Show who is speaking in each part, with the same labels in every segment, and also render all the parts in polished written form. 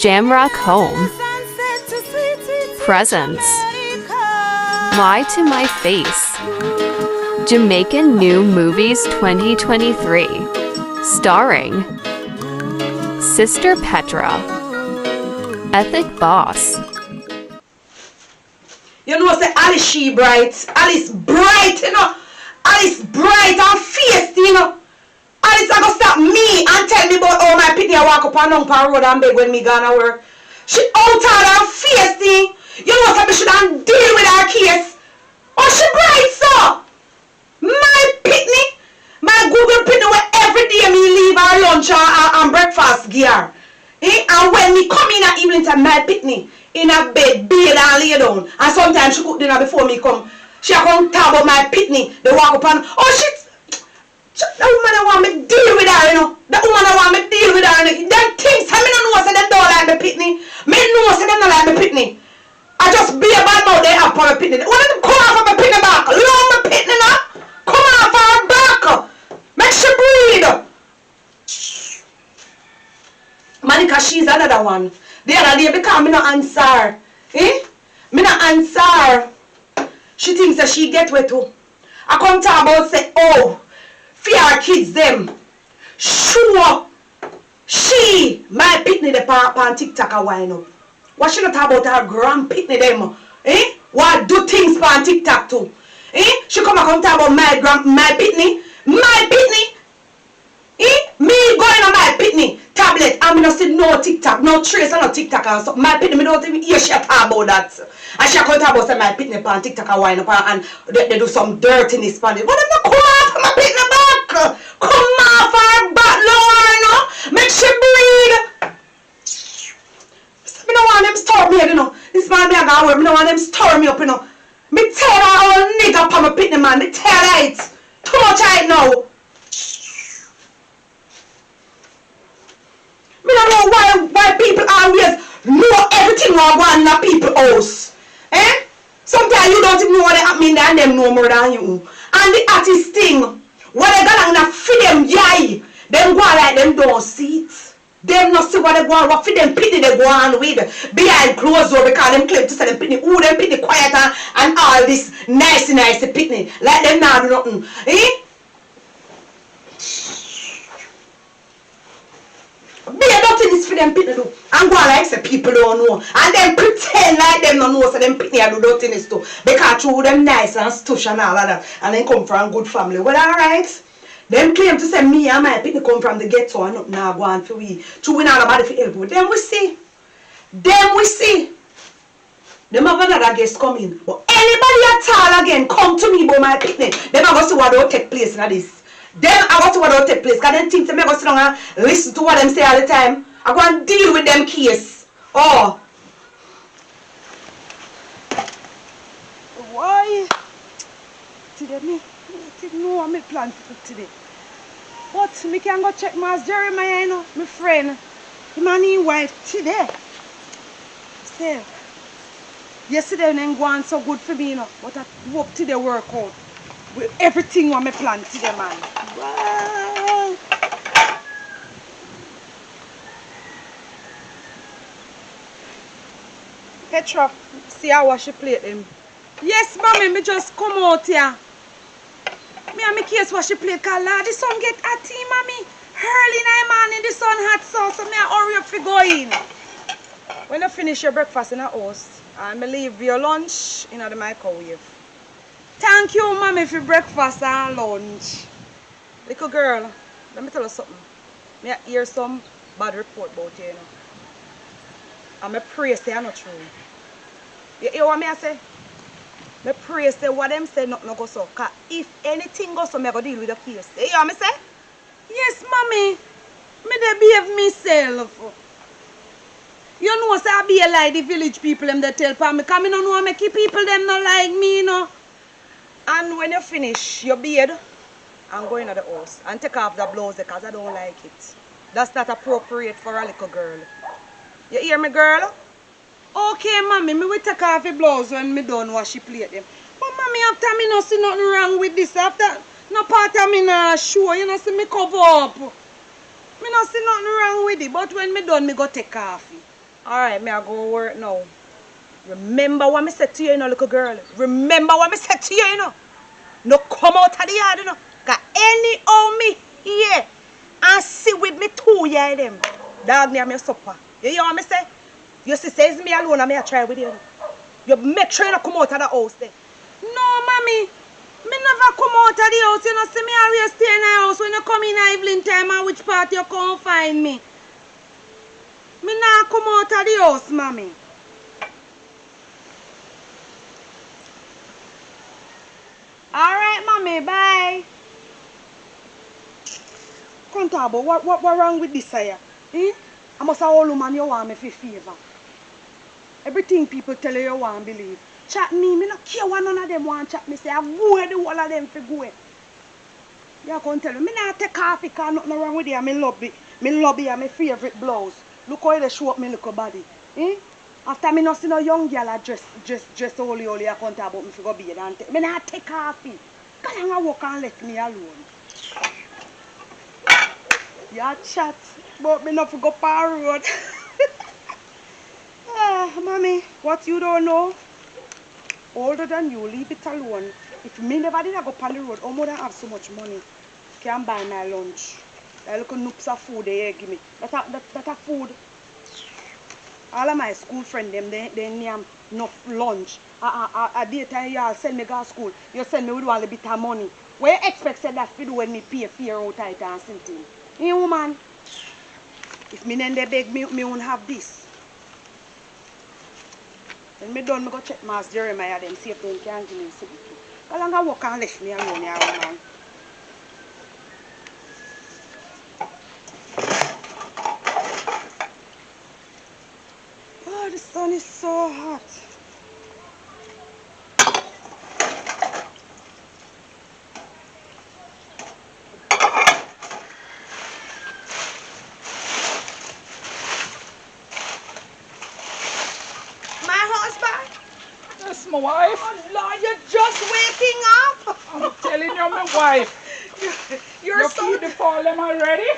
Speaker 1: Jamrock Home. Presents. Lie to My Face. Jamaican New Movies 2023. Starring Sister Petra. Ethic Boss.
Speaker 2: You know, say Alice she bright. Alice bright, you know. Alice bright and feisty, you know. Alice a go stop me and tell me about how my pitney I walk up and down the road and beg when me gonna work. She out and feisty. You know, say me should deal with her case. Oh, she bright, so. My pitney, my Google pitney where every day me leave her lunch and breakfast gear. And when me come in at evening time, my pitney in a bed, bathe and lay down. And sometimes she cook dinner before me come. She come talk about my pitney. They walk up and, oh shit. That woman I want me deal with her, you know. That woman I want me deal with her. Them things, I don't know say them don't like me pitney. Me know say them don't like me pitney. I just be a bad mouth they have for my pitney. When them come off of my pitney back, long my pitney now. Come off her back. Make she breathe. Monica, she's another one. The other day because me no answer. Me no answer. She thinks that she get wet too. I come talk about say, oh, for our kids them. Sure. She, my pitney the on TikTok a wine up. What she not talk about her grand pitney them? What do things on TikTok too? She come and talk about my pitney. My pitney. Me going on my pitney tablet. I mean, I said no TikTok, no trace, and no TikTok and stuff. My pitney, me don't even hear she talk about that. And she come talk about say my pitney on TikTok and wine up and they do some dirtiness on it. But them not come off my pitney back. Come off her back, Lord, you know. Make she breathe. Me don't want them stir me, you know. This man me a go work. Me don't want them stir me up, you know. Me tell her old nigga upon my pitney, man. Me tell her it. Too much right now. Me don't know why people always know everything going on in the people's house. Sometimes you don't even know what they happening there and them know more than you. And the artist thing, what they got on feed them yay, them go on like them don't see it. Them not see what they go on, what feed them pity they go on with behind closed door because them claim to say them pity, ooh them pity quiet and all this nice pity. Like them not do nothing. Be a nothing is for them people do. And go like say people don't know. And then pretend like them don't know so them people do nothing is too. Because through them nice and stush and all of that. And then come from a good family. Well alright. Them claim to say me and my people come from the ghetto and nothing now go on for we. True we not nobody for help with. Them we see. Them we see. Them have another guest coming. But anybody at all again come to me about my picnic. Them are going to see what will take place in this. Them I got to what will take place. Because them think they may go sit down and listen to what them say all the time. I go and deal with them case. Oh. Why? Today me didn't know what my plan for today. But me can go check my Jeremiah, you know, my friend. Him and his wife today. Say, yesterday didn't go on so good for me, you know. But I hope today work out. With everything what me plan today, man. Wow. Petra, see how wash your plate them. Yes, mommy, me just come out here. Me and me case wash your plate, cause Lord, the sun get hot, mommy. Early in the morning, the sun hot so me I hurry up to go in. When you finish your breakfast in the house, and me leave your lunch in the microwave. Thank you, mommy, for breakfast and lunch. Little girl, let me tell you something. Me hear some bad report about you, you know. And me pray say I'm not true. You hear what me say? Me pray say what them say nothing go so. Cause if anything goes so, me go deal with the case. You hear what me say? Yes, mommy. Me dey behave myself. You know say I be like the village people them they tell for me. Cause me no know me keep people them not like me, you know. And when you finish your beard and go into the house and take off the blouse because I don't like it. That's not appropriate for a little girl. You hear me, girl? Okay, mommy, me will take off the blouse when me done wash the plate them. But mommy, after me no see nothing wrong with this. After no part of me no show, you know see me cover up. Me no see nothing wrong with it. But when me done, me go take off it. Alright, me I go work now. Remember what me said to you, little girl. Remember what me said to you, No come out of the yard, Got any of me here and sit with me 2 years them. Dog near me supper. You hear what me say? Your sister is me alone and me I try with you. You make sure you don't come out of the house there. No, mommy. Me never come out of the house. You know, see me always stay in the house when you come in evening time and which part you come find me. Me not come out of the house, mommy. Alright, mommy, bye. Come talk about what wrong with this here? Eh? I must have all woman you want me for favor. Everything people tell you want to believe. Chat me no care what none of them want chat me. Say I go the whole of them for go. You can't tell me not take off because nothing wrong with it. Me love it. Me love it and my favorite blouse. Look how they show up my little body. Eh? After me not see no young girl dress holy I can't talk about me for go be and me not take off it. Come on walk and let me alone. You chat but me not for go par road. Mommy, what you don't know? Older than you, leave it alone. If me never did I go on the road, how more than have so much money? Can buy my lunch. That little noops of food they give me. That a food. All of my school friends, they name enough lunch. A daytime you send me to school. You send me with all a bit of money. What you expect said that for when me pay fear out of it and something? You woman. If me then they beg me won't have this. When me done, me go check Master Jeremiah them, see if they can give me something too. How long I walk and left me alone here, woman? Oh, the sun is so hot.
Speaker 3: My wife.
Speaker 2: Oh Lord, you're just waking up.
Speaker 3: I'm telling you, my wife.
Speaker 2: You're
Speaker 3: you
Speaker 2: so...
Speaker 3: feed the fall them already?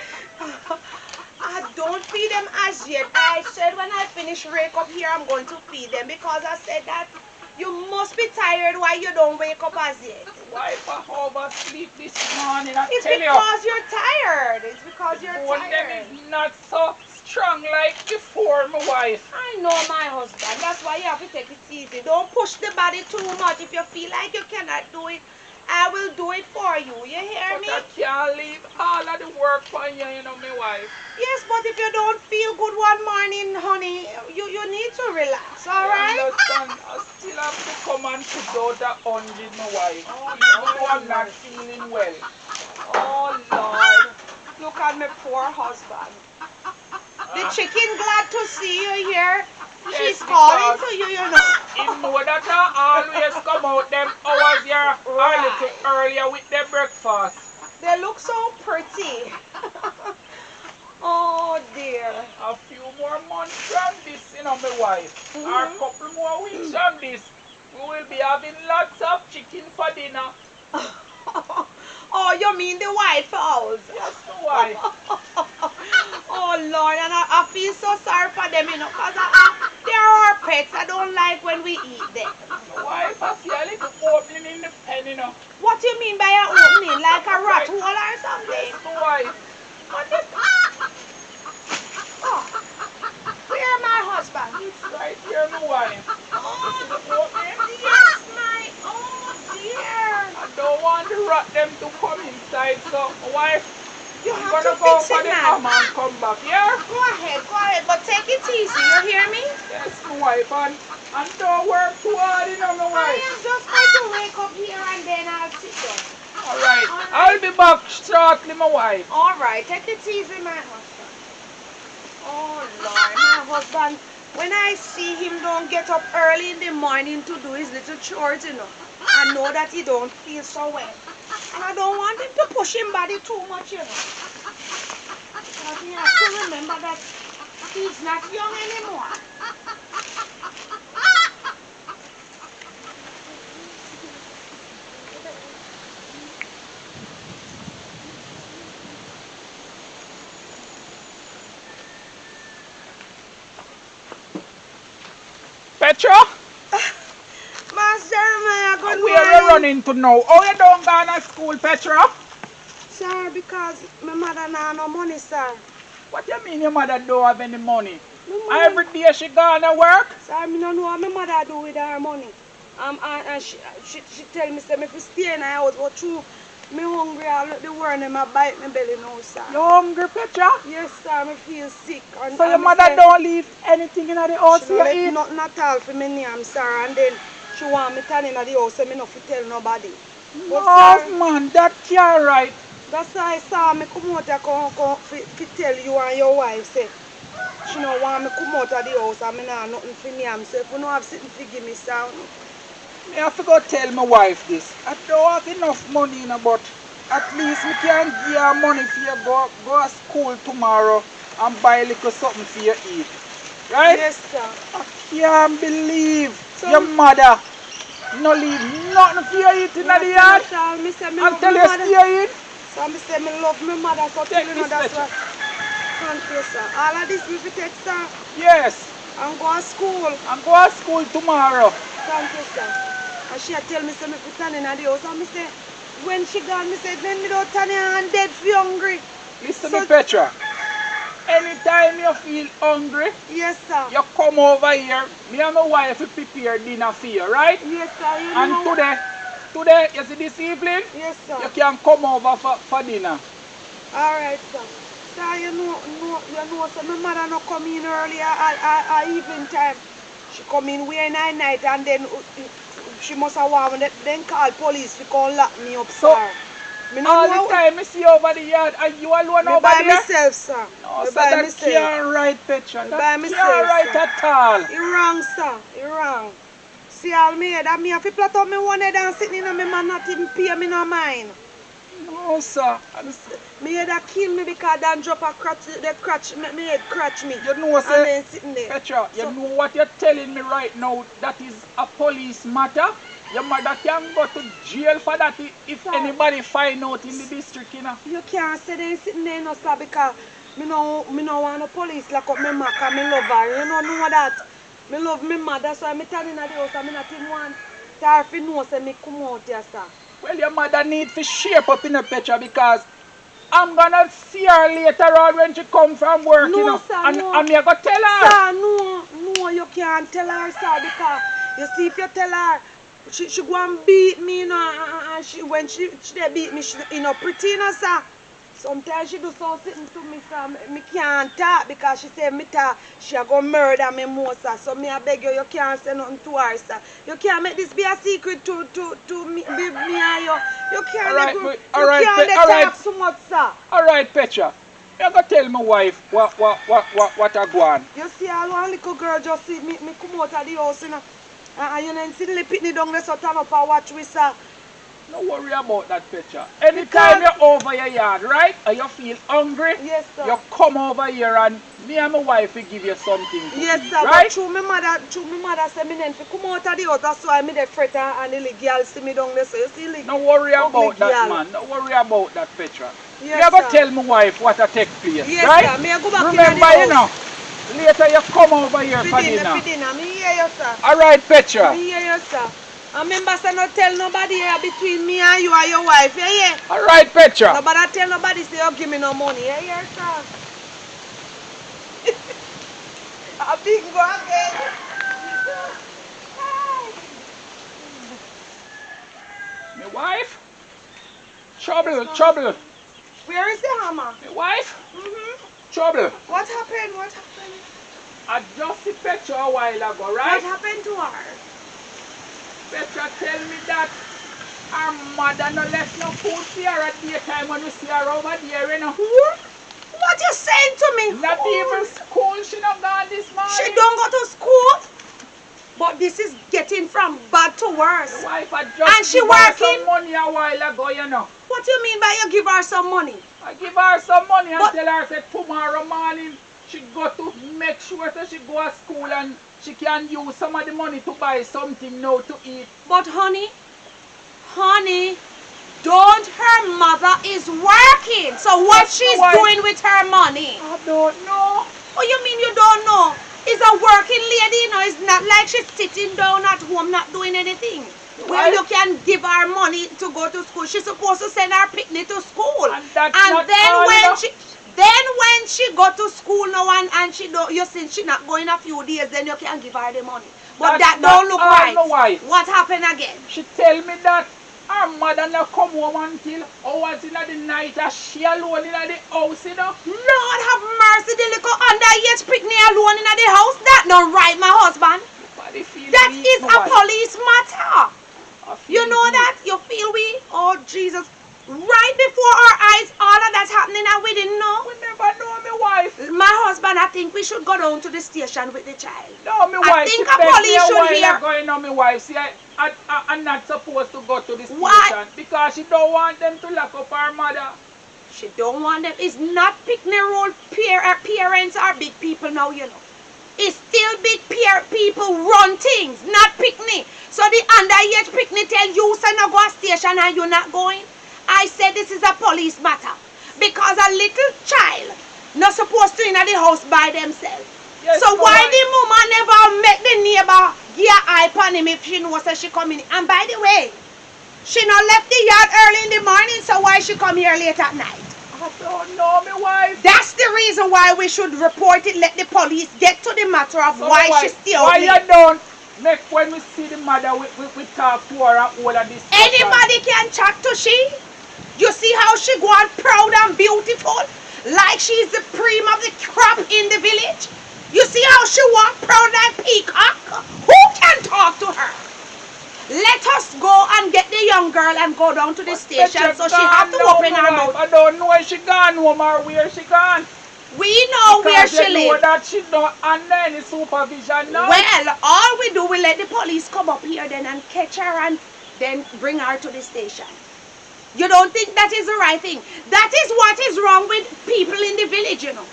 Speaker 2: I don't feed them as yet. I said when I finish wake up here, I'm going to feed them because I said that you must be tired why you don't wake up as yet.
Speaker 3: Wife, I oversleep this morning.
Speaker 2: It's because you're tired. It's because you're tired.
Speaker 3: One of them is not so strong like before, my wife.
Speaker 2: I know, my husband. That's why you have to take it easy. Don't push the body too much. If you feel like you cannot do it, I will do it for you. You hear me?
Speaker 3: But I can't leave all of the work for you, my wife.
Speaker 2: Yes, but if you don't feel good one morning, honey, you need to relax, all right?
Speaker 3: I understand. I still have to come and put out the 100, my wife. Even though I'm not feeling well.
Speaker 2: Oh, Lord. Look at my poor husband. The chicken glad to see you here.
Speaker 3: Yes,
Speaker 2: she's calling to you,
Speaker 3: You know that I always come out them hours here a little earlier with their breakfast.
Speaker 2: They look so pretty. Oh dear.
Speaker 3: A few more months from this, my wife. Or a couple more weeks from this, we will be having lots of chicken for dinner.
Speaker 2: Oh, you mean the White Fowls?
Speaker 3: Yes, the wife.
Speaker 2: Oh Lord, and I feel so sorry for them, because they're our pets. I don't like when we eat them.
Speaker 3: The wife, I see a little opening in the pen,
Speaker 2: What do you mean by an opening? Like a rat hole or something?
Speaker 3: Yes, the wife.
Speaker 2: What is... Oh, where my husband?
Speaker 3: It's right here, my wife.
Speaker 2: Oh,
Speaker 3: See the opening?
Speaker 2: yes, my... Oh dear.
Speaker 3: I don't want the rat them to come inside, so my wife,
Speaker 2: You
Speaker 3: I'm
Speaker 2: have
Speaker 3: gonna
Speaker 2: to
Speaker 3: go
Speaker 2: fix
Speaker 3: for
Speaker 2: it
Speaker 3: the
Speaker 2: now.
Speaker 3: hammer and come back, yeah?
Speaker 2: Go ahead, but take it easy, you hear me?
Speaker 3: Yes, my wife, and don't work too hard, my
Speaker 2: I
Speaker 3: wife.
Speaker 2: am just going to wake up here and then I'll sit down.
Speaker 3: Alright, I'll be back shortly, my wife.
Speaker 2: Alright, take it easy, my husband. Oh Lord, my husband, when I see him don't get up early in the morning to do his little chores, I know that he don't feel so well. And I don't want him to push his body too much, Because he has to remember that he's not young anymore.
Speaker 3: Petra?
Speaker 2: Master Jeremiah, good
Speaker 3: Where are you
Speaker 2: morning.
Speaker 3: running to now? Oh, you don't go to school, Petra?
Speaker 2: Sir, because my mother now no money, sir.
Speaker 3: What you mean your mother don't have any money?
Speaker 2: My mother,
Speaker 3: Every day she gonna work?
Speaker 2: sir, me no know what my mother do with her money. And she tell me say me fi stay in her house, but true, me hungry all the world and my bite my belly now, sir.
Speaker 3: You hungry, Petra?
Speaker 2: Yes, sir, me feel sick. And,
Speaker 3: So your
Speaker 2: and me
Speaker 3: mother
Speaker 2: say,
Speaker 3: don't leave anything in the house
Speaker 2: she
Speaker 3: for
Speaker 2: no
Speaker 3: you
Speaker 2: let
Speaker 3: eat?
Speaker 2: nothing at all for me name, sir. And then she want me turn in the house and me no fi tell nobody. But
Speaker 3: No,
Speaker 2: sir,
Speaker 3: man, that can't right.
Speaker 2: that's why I saw me come out and fi tell you and your wife say she no want me come out of the house and me nah nothing for name. So if you no have something to give me, sir,
Speaker 3: Me have to go tell my wife this. I don't have enough money, you know, but at least me can give her money for you go to school tomorrow and buy a little something for you eat. Right?
Speaker 2: yes, sir.
Speaker 3: I can't believe
Speaker 2: So-
Speaker 3: your mother no leave nothing for you eat in the yard
Speaker 2: Sir, me say me love
Speaker 3: until
Speaker 2: my
Speaker 3: you
Speaker 2: mother.
Speaker 3: stay in.
Speaker 2: So me say me love my mother, so
Speaker 3: Take
Speaker 2: tell you know
Speaker 3: this
Speaker 2: that's
Speaker 3: picture.
Speaker 2: what. Thank you, sir. All of this me fi take, sir,
Speaker 3: Yes,
Speaker 2: and go to school.
Speaker 3: and go to school tomorrow.
Speaker 2: Thank you, sir. And she tell me say me fi stand in the house. And me say when she gone, me say then me don't stand here and dead fi hungry.
Speaker 3: Listen
Speaker 2: So-
Speaker 3: to me, Petra. Anytime you feel hungry,
Speaker 2: Yes, sir.
Speaker 3: you come over here. Me and my wife will prepare dinner for you, right?
Speaker 2: Yes, sir. You
Speaker 3: And
Speaker 2: know.
Speaker 3: today, you see this evening,
Speaker 2: Yes, sir.
Speaker 3: you can come over for dinner.
Speaker 2: All right, sir. Sir, you know, so my mother no come in earlier at evening time. She come in way night and then she must have want me then call police to come lock me up,
Speaker 3: So,
Speaker 2: sir. Me no
Speaker 3: All
Speaker 2: know.
Speaker 3: the time I see over the yard, are you alone
Speaker 2: Me
Speaker 3: over
Speaker 2: by
Speaker 3: there?
Speaker 2: myself, sir.
Speaker 3: No,
Speaker 2: Me
Speaker 3: so
Speaker 2: by
Speaker 3: that
Speaker 2: myself.
Speaker 3: can't right, Petra.
Speaker 2: Me
Speaker 3: That
Speaker 2: by
Speaker 3: can't
Speaker 2: myself,
Speaker 3: right
Speaker 2: sir.
Speaker 3: at all.
Speaker 2: He wrong, sir. He wrong. See all me head and me have to plot up me one head and sitting in my man not even pay me no mind.
Speaker 3: No, sir.
Speaker 2: Me head a kill me because Dan drop a crutch, the crutch, me head crutch me.
Speaker 3: You know,
Speaker 2: And
Speaker 3: sir,
Speaker 2: then sitting there.
Speaker 3: Petra, you
Speaker 2: So-
Speaker 3: know what you're telling me right now? That is a police matter. Your mother can go to jail for that if
Speaker 2: Sir.
Speaker 3: anybody find out in the district, you know.
Speaker 2: You can't say they sitting there, no, sir, because me no want the police lock up my mother and me love her. You know that. Me love my mother, so I turn in the house and me not even want her to know say me come out here, sir.
Speaker 3: Well, your mother need to shape up in a picture because I'm gonna see her later on when she come from work,
Speaker 2: No,
Speaker 3: you know.
Speaker 2: sir,
Speaker 3: and
Speaker 2: no.
Speaker 3: I'm gonna tell her.
Speaker 2: Sir, no, you can't tell her, sir, because you see if you tell her, she go and beat me, you know, and when she dey beat me, she, you know, pretty, you know, sir. Sometimes she do something to me, sir. Me can't talk because she say me talk, she a go murder me more, sir. So me I beg you, you can't say nothing to her, sir. You can't make this be a secret to me and you. You can't
Speaker 3: Alright,
Speaker 2: let
Speaker 3: alright,
Speaker 2: you can't let
Speaker 3: alright.
Speaker 2: talk so much, sir.
Speaker 3: All right, Petra. You gonna tell my wife what I go on.
Speaker 2: You see, all one little girl just see me come out of the house, you know. And you know, see the pitney down there, so turn up and watch with, sir.
Speaker 3: No worry about that, Petra. Anytime
Speaker 2: Because-
Speaker 3: you're over your yard, right, and you feel hungry,
Speaker 2: Yes, sir.
Speaker 3: you come over here and me and my wife will give you something to
Speaker 2: Yes,
Speaker 3: eat,
Speaker 2: sir,
Speaker 3: right?
Speaker 2: but through my mother say me then fi come out of the house, that's why me dey fret and the little girl see me down there, so you see the
Speaker 3: No worry
Speaker 2: ugly
Speaker 3: about that,
Speaker 2: girl.
Speaker 3: man. No worry about that, Petra.
Speaker 2: Yes,
Speaker 3: you gonna
Speaker 2: sir.
Speaker 3: tell my wife what I take place,
Speaker 2: Yes,
Speaker 3: right?
Speaker 2: sir. Me I go back in
Speaker 3: Remember,
Speaker 2: the
Speaker 3: you know,
Speaker 2: house.
Speaker 3: later you come over here for dinner.
Speaker 2: For dinner, me hear you, sir.
Speaker 3: All right, Petra.
Speaker 2: Me hear you, sir. And remember, say not tell nobody here between me and you and your wife, yeah, yeah.
Speaker 3: All right, Petra.
Speaker 2: Nobody tell nobody say you give me no money, yeah, yeah, sir. A big go again.
Speaker 3: My wife? Trouble.
Speaker 2: Where is the hammer?
Speaker 3: My wife?
Speaker 2: Mm-hmm.
Speaker 3: Trouble.
Speaker 2: What happened? What happened?
Speaker 3: I just see Petra a while ago,
Speaker 2: What
Speaker 3: right?
Speaker 2: happened to her?
Speaker 3: Petra tell me that her mother no left no food for her at daytime when we see her over there, you know.
Speaker 2: What you saying to me?
Speaker 3: Not even school, she not gone this morning.
Speaker 2: She don't go to school? But this is getting from bad to worse.
Speaker 3: The wife had just
Speaker 2: And she
Speaker 3: give her
Speaker 2: working?
Speaker 3: some money a while ago, you know.
Speaker 2: What do you mean by you give her some money?
Speaker 3: I give her some money and
Speaker 2: But-
Speaker 3: tell her say tomorrow morning she got to make sure that she go to school and she can use some of the money to buy something now to eat.
Speaker 2: But honey, don't her mother is working. So what
Speaker 3: That's
Speaker 2: she's
Speaker 3: why-
Speaker 2: doing with her money?
Speaker 3: I don't know.
Speaker 2: Oh, you mean you don't know? is a working lady, you know. It's not like she's sitting down at home not doing anything. Where you can give her money to go to school. She's supposed to send her picnic to school. And then when she go to school now and she don't, you see she not going a few days, then you can give her the money. But that don't look right. What happened again?
Speaker 3: She tell me that her mother not come home until hours in the night and she alone in the house, you know.
Speaker 2: Lord have mercy, the little underage picnic alone in the house. That don't right, my husband. That is a police matter. You know that? You feel we? Oh, Jesus. Right before our eyes, all of that's happening and we didn't know.
Speaker 3: We never know, my wife.
Speaker 2: My husband, I think we should go down to the station with the child.
Speaker 3: No, my wife.
Speaker 2: I think a police should hear.
Speaker 3: Going on, my wife. See, I'm not supposed to go to the station because she don't want them to lock up her mother.
Speaker 2: She don't want them. It's not picnic rule. Parents are big people now, you know. It's still big people run things, not picnic. So the underage picnic tell you so not go to station and you're not going. I said this is a police matter because a little child not supposed to in the house by themselves. Yes, so why the mama never make the neighbor give an eye upon him if she knows that she come in? And by the way, she not left the yard early in the morning, so why she come here late at night?
Speaker 3: I don't know, my wife.
Speaker 2: That's the reason why we should report it. Let the police get to the matter of why she still.
Speaker 3: Why you don't make when we see the mother we talk to her and all of this?
Speaker 2: Anybody can chat to she. You see how she go on proud and beautiful, like she's the cream of the crop in the village. You see how she walk proud like peacock. Who can talk to her? Let us go and get the young girl and go down to the station so she have to open her mouth.
Speaker 3: I don't know where she gone home or where she gone.
Speaker 2: We know where she lives.
Speaker 3: Know that she don't under any supervision now.
Speaker 2: Well, all we do, we let the police come up here then and catch her and then bring her to the station. You don't think that is the right thing? That is what is wrong with people in the village, you know.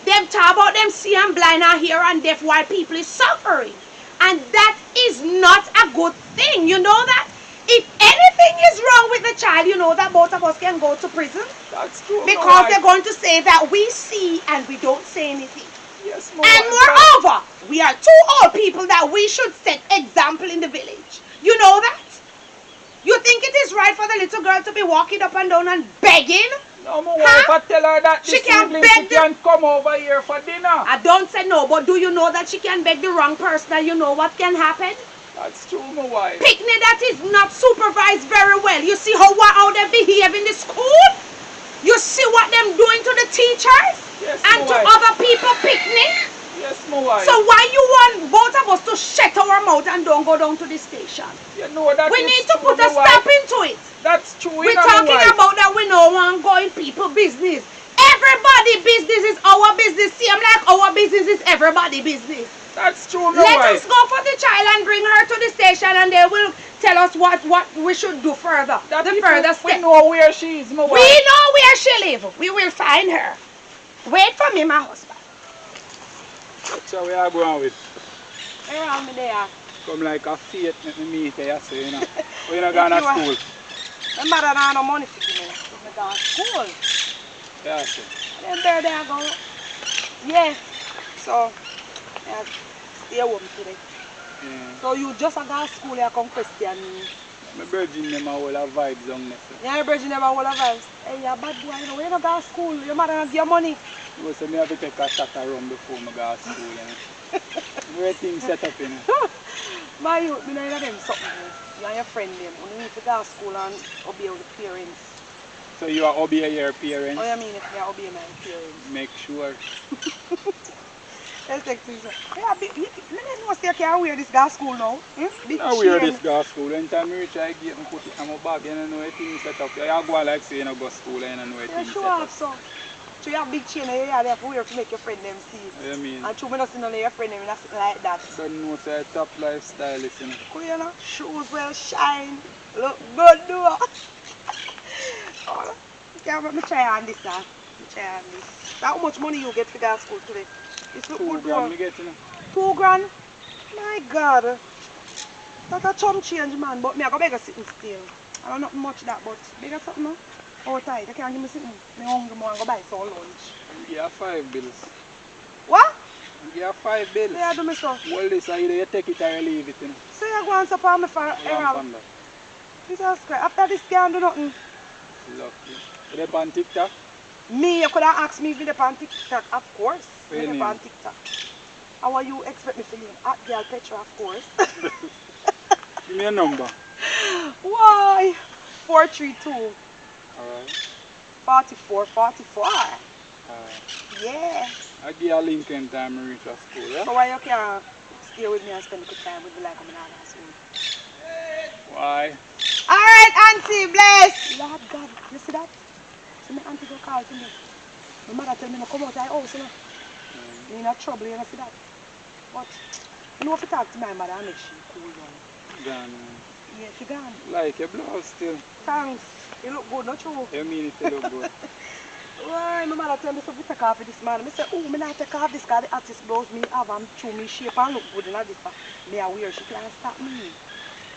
Speaker 2: Them talk about them see and blind and hear and deaf while people is suffering. And that is not a good thing, you know that? If anything is wrong with the child, you know that both of us can go to prison.
Speaker 3: That's true.
Speaker 2: Because they're going to say that we see and we don't say anything.
Speaker 3: Yes,
Speaker 2: and moreover, we are two old people that we should set example in the village. You know that? You think it is right for the little girl to be walking up and down and begging?
Speaker 3: No, my wife, I tell her that
Speaker 2: she can
Speaker 3: come over here for dinner.
Speaker 2: I don't say no, but do you know that she can beg the wrong person and you know what can happen?
Speaker 3: That's true, my wife.
Speaker 2: Picnic that is not supervised very well. You see how they behave in the school? You see what them doing to the teachers?
Speaker 3: Yes,
Speaker 2: and to other people picnic?
Speaker 3: Yes, my wife.
Speaker 2: So why you want both of us to shut our mouth and don't go down to the station?
Speaker 3: You know that
Speaker 2: we need to put a stop into it.
Speaker 3: That's true.
Speaker 2: We're talking about that we no want going people business. Everybody business is our business. Same like our business is everybody business.
Speaker 3: That's true,
Speaker 2: Let us go for the child and bring her to the station and they will tell us what we should do further. Further step.
Speaker 3: We know where she is, my wife.
Speaker 2: We know where she lives. We will find her. Wait for me, my husband.
Speaker 3: That's how we are going with.
Speaker 2: Around me there.
Speaker 3: Come like a fate, let me meet you, you know. We're not going to school.
Speaker 2: My mother don't have no money for me. I'm going to school.
Speaker 3: Yeah, sir.
Speaker 2: Then there they go. Yeah. So, yeah, stay home today.
Speaker 3: Yeah.
Speaker 2: So you just go to school and come question me.
Speaker 3: My virgin them all have vibes on this.
Speaker 2: Yeah, your virgin them all have vibes. Hey, you're a bad boy, you know. You don't go to school. Your mother don't give you money.
Speaker 3: You say me have to take a shot around before I go to school. Everything set up, you know.
Speaker 2: My youth, you know them something. You and your friend them. You need to go to school and obey the parents.
Speaker 3: So you are obey your parents?
Speaker 2: Oh, you mean if you obey my parents?
Speaker 3: Make sure.
Speaker 2: Let's take this. Yeah, let me know if you can wear this go to school now.
Speaker 3: I wear this go to school. Anytime I reach I get and put it in my bag, you don't know anything set up. You go like say you don't go to school and you don't know anything set up.
Speaker 2: So. So you have big chain and you have to wear to make your friend them see it.
Speaker 3: You mean?
Speaker 2: And true, me not see none of your friend them like that.
Speaker 3: Don't know say top lifestyle, listen.
Speaker 2: You know, shoes well shine, look good do. Oh, can't let me try on this now. Try on this. How much money you get for that school today? It's look good.
Speaker 3: 2 grand me get, you know.
Speaker 2: 2 grand? My God. That's a chum change, man. But me I go beg a sitting still. I don't know much that, but beg a something now. Oh, tight. I can't give me sitting. I'm hungry more and go buy some lunch.
Speaker 3: Yeah, 5 bills.
Speaker 2: What?
Speaker 3: You have 5 bills.
Speaker 2: Yeah, do me so.
Speaker 3: Well, this either you take it or you leave it. You know.
Speaker 2: So you go and support me for Errol. Jesus Christ. After this, can't do nothing.
Speaker 3: Lucky. You dey on TikTok?
Speaker 2: Me, you could have asked me if you're on TikTok. Of course.
Speaker 3: What your
Speaker 2: I'm on TikTok. How are you expect me to leave? At girl Petra, of course.
Speaker 3: Give me a number.
Speaker 2: Why? 432.
Speaker 3: Alright.
Speaker 2: 44, 44.
Speaker 3: Alright.
Speaker 2: Yeah.
Speaker 3: I'll give you a link anytime I reach a school, yeah?
Speaker 2: So why you can't stay with me and spend a good time with me like I'm in high school?
Speaker 3: Why?
Speaker 2: Alright, Auntie, bless! Lord God, you see that? So my auntie go call to me. My mother tell me to come out of the house, you know. Me in a trouble, you know, see that? But, you know if you talk to my mother, I make she cool down.
Speaker 3: Gone.
Speaker 2: Yeah, she gone.
Speaker 3: Like your blouse still.
Speaker 2: Thanks. You look good, not true?
Speaker 3: You mean it to look good?
Speaker 2: Why, my mother tell me to take off this man. I say, oh, I not take off this because the artist blouse me have and chew me shape and look good in this. Me I wear, she can't stop me.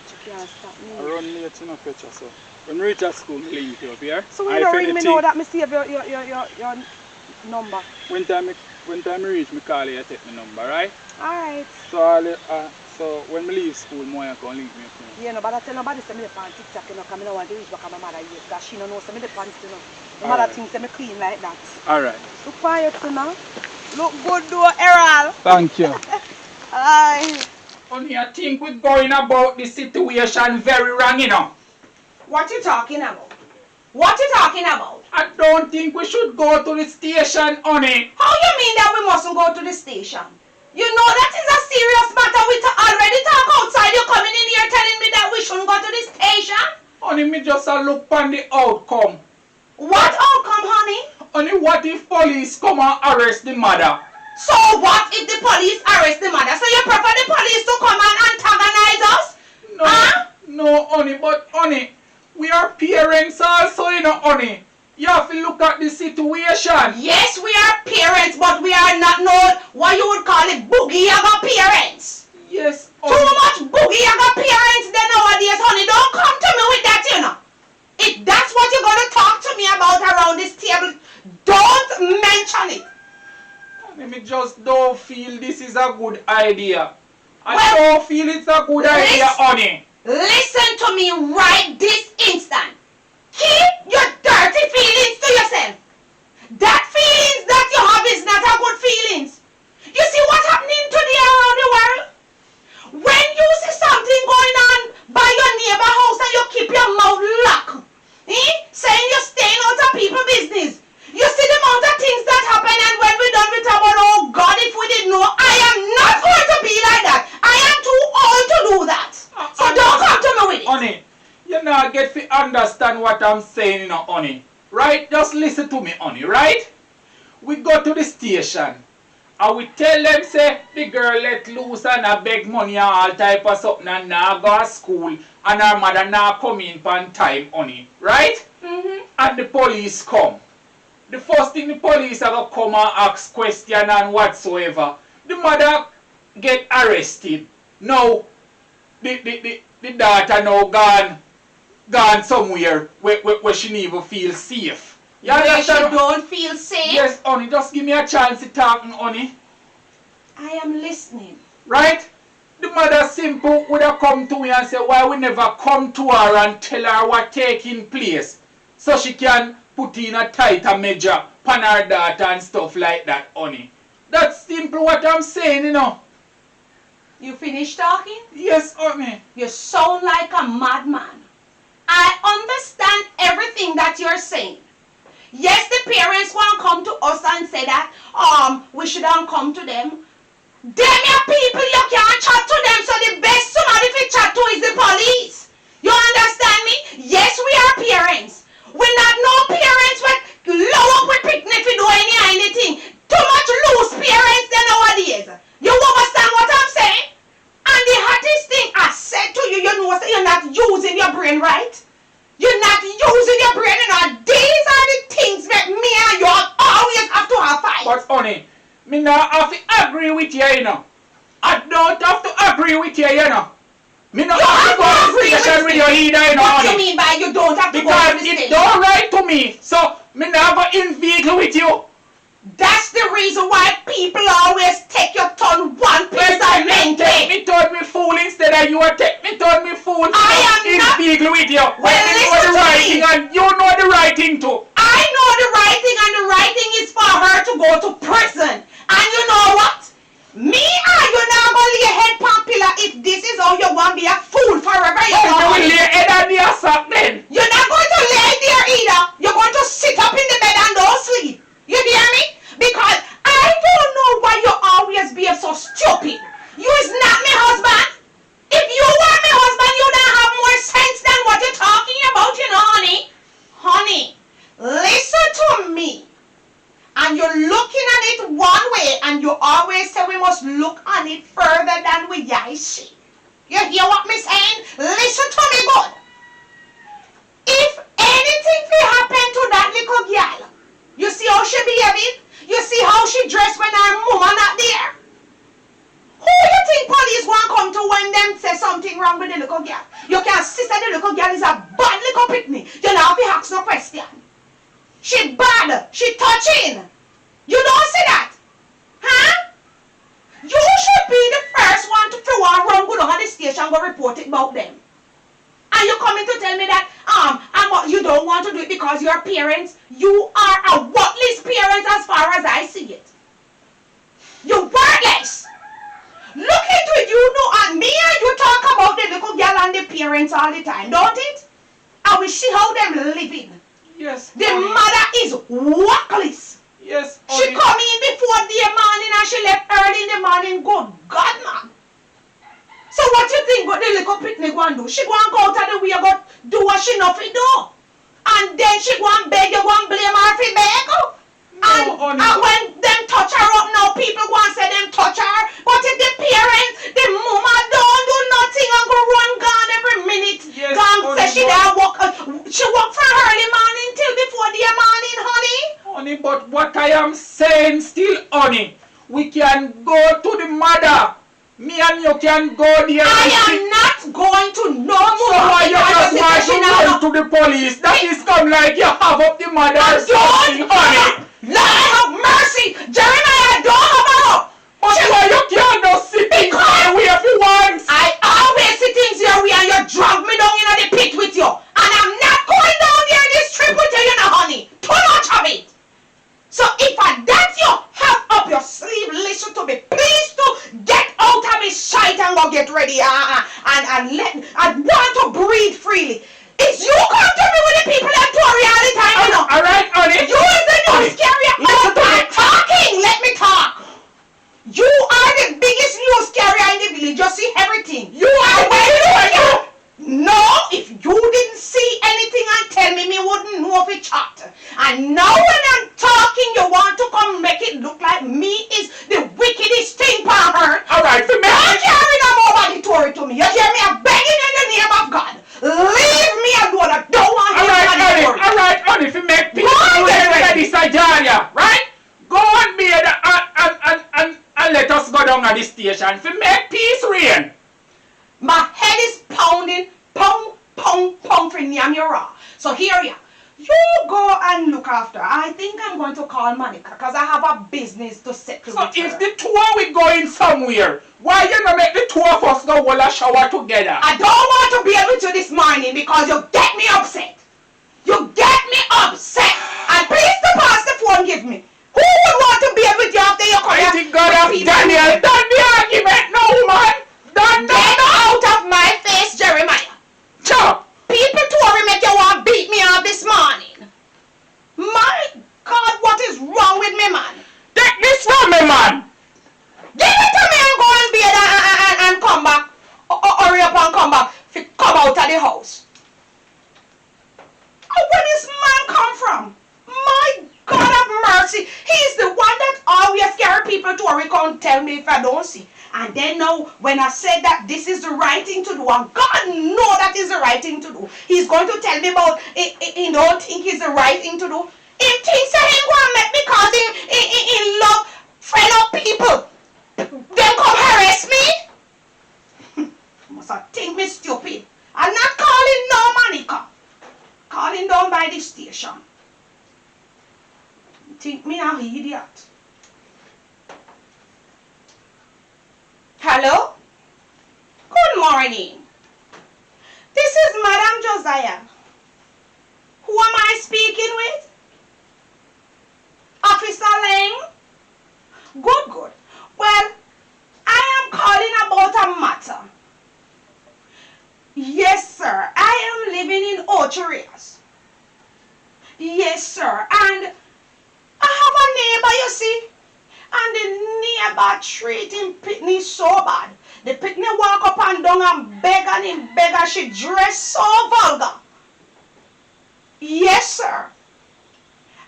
Speaker 2: She can't stop me.
Speaker 3: I run late in a picture, so when we reach at school, I link you up here.
Speaker 2: So you don't ring me now that I save your number.
Speaker 3: When time I reach, I call you, I take my number, right?
Speaker 2: Alright.
Speaker 3: So when I leave school, I can link me up.
Speaker 2: Yeah, no, but I tell nobody say me the on TikTok, you know, because I don't want to reach back to my mother yet, because she don't know say me the pants, you know. My mother thinks me clean like that.
Speaker 3: Alright.
Speaker 2: Look quiet, you know. Look good though, Errol.
Speaker 3: Thank you.
Speaker 2: Aye.
Speaker 3: Only I think we're going about the situation very wrong, you know.
Speaker 2: What you talking about? What you talking about?
Speaker 3: I don't think we should go to the station, honey.
Speaker 2: How you mean that we mustn't go to the station? You know that is a serious matter. We already talk outside. You're coming in here telling me that we shouldn't go to the station?
Speaker 3: Honey, me just a look on the outcome.
Speaker 2: What outcome, honey?
Speaker 3: Honey, what if police come and arrest the mother?
Speaker 2: So what if the police arrest the mother? So you prefer the police to come and antagonize us?
Speaker 3: No, no, honey, but honey, we are parents also, you know, honey. You have to look at the situation.
Speaker 2: Yes, we are parents, but we are not known what you would call it boogie yaga parents.
Speaker 3: Yes,
Speaker 2: honey. Too much boogie yaga parents then nowadays, honey. Don't come to me with that, you know. If that's what you're going to talk to me about around this table, don't mention it.
Speaker 3: Honey, me just don't feel this is a good idea. I don't feel it's a good idea, honey.
Speaker 2: Listen to me right this instant. Keep your dirty feelings to yourself. That feelings that you have is not a good feelings. You see what's happening today around the world? When you see something going on by your neighbor house and you keep your mouth locked, saying you're staying out of people's business. You see the amount of things that happen, and when we're done with about, oh God, if we didn't know, I am not going to be like that. I am too old to do that. So don't come to me with it.
Speaker 3: Honey, you now get to understand what I'm saying, you know, honey. Right? Just listen to me, honey, right? We go to the station and we tell them, say, the girl let loose and I beg money and all type of something and now go to school and her mother now come in on time, honey. Right? And the police come. The first thing the police are going to come and ask question and whatsoever. The mother get arrested. Now, the daughter now gone somewhere where she never feel safe. You understand?
Speaker 2: She don't feel safe?
Speaker 3: Yes, honey. Just give me a chance to talk, honey.
Speaker 2: I am listening.
Speaker 3: Right? The mother simple would have come to me and say, why we never come to her and tell her what taking place so she can put in a tighter measure upon her daughter and stuff like that, honey. That's simple what I'm saying, you know.
Speaker 2: You finished talking?
Speaker 3: Yes, honey.
Speaker 2: You sound like a madman. I understand everything that you're saying. Yes, the parents want to come to us and say that we shouldn't come to them. Them your people, you can't chat to them, so the best somebody to chat to is the police. You understand me? Yes, we are parents. We're not no parents with low up with picnic if we do anything. Too much loose parents than nowadays. You understand what I'm saying? And the hottest thing I said to you, you know that you're not using your brain right. You're not using your brain, you know. These are the things that me and you always have to have fight.
Speaker 3: But honey, me not have to agree with you, you know. I don't have to agree with you, you know. Me not have to go to the station with you either, you know.
Speaker 2: What do you mean by you don't have to go to the station?
Speaker 3: Because it don't right to me, so me not have in vehicle with you.
Speaker 2: That's the reason why people always take your turn one piece of men.
Speaker 3: Take me turn me fool instead of you take me turn me fool.
Speaker 2: I am not
Speaker 3: beagle with you.
Speaker 2: Well,
Speaker 3: you know
Speaker 2: listen
Speaker 3: the
Speaker 2: to
Speaker 3: right
Speaker 2: me.
Speaker 3: thing and you know the right thing too.
Speaker 2: I know the right thing, and the right thing is for her to go to prison. And you know what? Me and you now gonna lay a head pan pillar if this is how you want to be a fool forever.
Speaker 3: You will lay head on the assault then.
Speaker 2: You're not going to lay there either. You're going to sit up in the bed and don't sleep. You hear me? Because I don't know why you always be so stupid. You is not my husband. If you were my husband, you don't have more sense than what you're talking about, you know, honey. Honey, listen to me. And you're looking at it one way, and you always say we must look on it further than we see. You hear what me saying? Listen to me good. If anything will happen to that little girl, you see how she behaving? You see how she dressed when her mama not there? Who you think police want come to when them say something wrong with the little girl? You can see that the little girl is a bad little picnic. You don't have to ask no question. She bad. She touching. You don't see that? Huh? You should be the first one to throw a run go down at the station and go report it about them. And you coming to tell me that you don't want to do it because your parents, you are a worthless parent as far as I see it. You're worthless. Look into it, you know, and me and you talk about the little girl and the parents all the time, don't it? And we see how them living.
Speaker 3: Yes.
Speaker 2: The mother is worthless.
Speaker 3: Yes.
Speaker 2: She come in before the morning and she left early in the morning. Good God, man. So what you think what the little picnic want to do? She go and go out of the way and go do what she not fit do. And then she go and beg, you go and blame her for beg. And when them touch her up now, people go and say them touch her. But if the parents, the mama don't do nothing and go run gone every minute.
Speaker 3: Yes,
Speaker 2: Gone say she there walk, she walk from early morning till before the morning, honey.
Speaker 3: Honey, but what I am saying still, honey, we can go to the mother. Me and you can go there.
Speaker 2: I am not going to no more.
Speaker 3: So why you just want to run to the police? That is come like you have up the mother or something, honey.
Speaker 2: Lord have mercy. Jeremiah, don't have her.
Speaker 3: But why you can't just sit in there where you want?
Speaker 2: I always sit in your way and you drag me down in the pit with you. And I'm not going down there this trip with you, know, honey. Too much of it. So if that you have up your sleeve, listen to me. Please to get out of my sight and go get ready and want to breathe freely. It's you come to me with the people that worry all the time, you know.
Speaker 3: Alright, honey.
Speaker 2: You is the news carrier. I'm talking. Let me talk. You are the biggest news carrier in the village. You see everything. You are the No, if you didn't see anything and tell me, me wouldn't know of it chat. And now when I'm talking, you want to come make it look like me is the wickedest thing for her.
Speaker 3: Alright, for me.
Speaker 2: Don't carry no more mandatory to me. You hear me? I'm begging in the name of God. Leave me alone. I don't want to hear mandatory.
Speaker 3: Alright, honey, if you make people ready this Ajaria, right? Go on, me and let us go down at the station. If you make peace reign.
Speaker 2: My head is pounding, pound, for Nyamura. So here you are. You go and look after. I think I'm going to call Monica because I have a business to settle
Speaker 3: So
Speaker 2: with
Speaker 3: if
Speaker 2: her.
Speaker 3: the two are we going somewhere, why you not make the two of us go hold a shower together?
Speaker 2: I don't want to be able to this morning because you get me upset. You get me upset. And please to pass the phone give me. Who would want to be able to after you come
Speaker 3: I
Speaker 2: here?
Speaker 3: think God of Daniel done the argument, no woman. Done
Speaker 2: Get out of my face, Jeremiah.
Speaker 3: Chop.
Speaker 2: People told me make you want to beat me up this morning. My God, what is wrong with me, man?
Speaker 3: Take this from me, man.
Speaker 2: Give it to me and go and bed and come back. Hurry up and come back. Come out of the house. Oh, where this man come from? My God of mercy. He's the one that always scare people to hurry come tell me if I don't see. And then now, when I said that this is the right thing to do, and God know that is the right thing to do, he's going to tell me about he don't think it's the right thing to do. He thinks that he going to make me cause he love fellow people. Then come harass me? Must I think me stupid. I'm not calling no Monica. Calling down by the station. Think me an idiot.
Speaker 4: morning. This is Madam Josiah. Who am I speaking with? Officer Lang? Good. Well, I am calling about a matter. Yes, sir. I am living in Ocherias. Yes, sir. And I have a neighbor, you see. And the neighbor treat him pitney so bad. The pitney walk up and down and beg and him beg and she dress so vulgar. Yes, sir.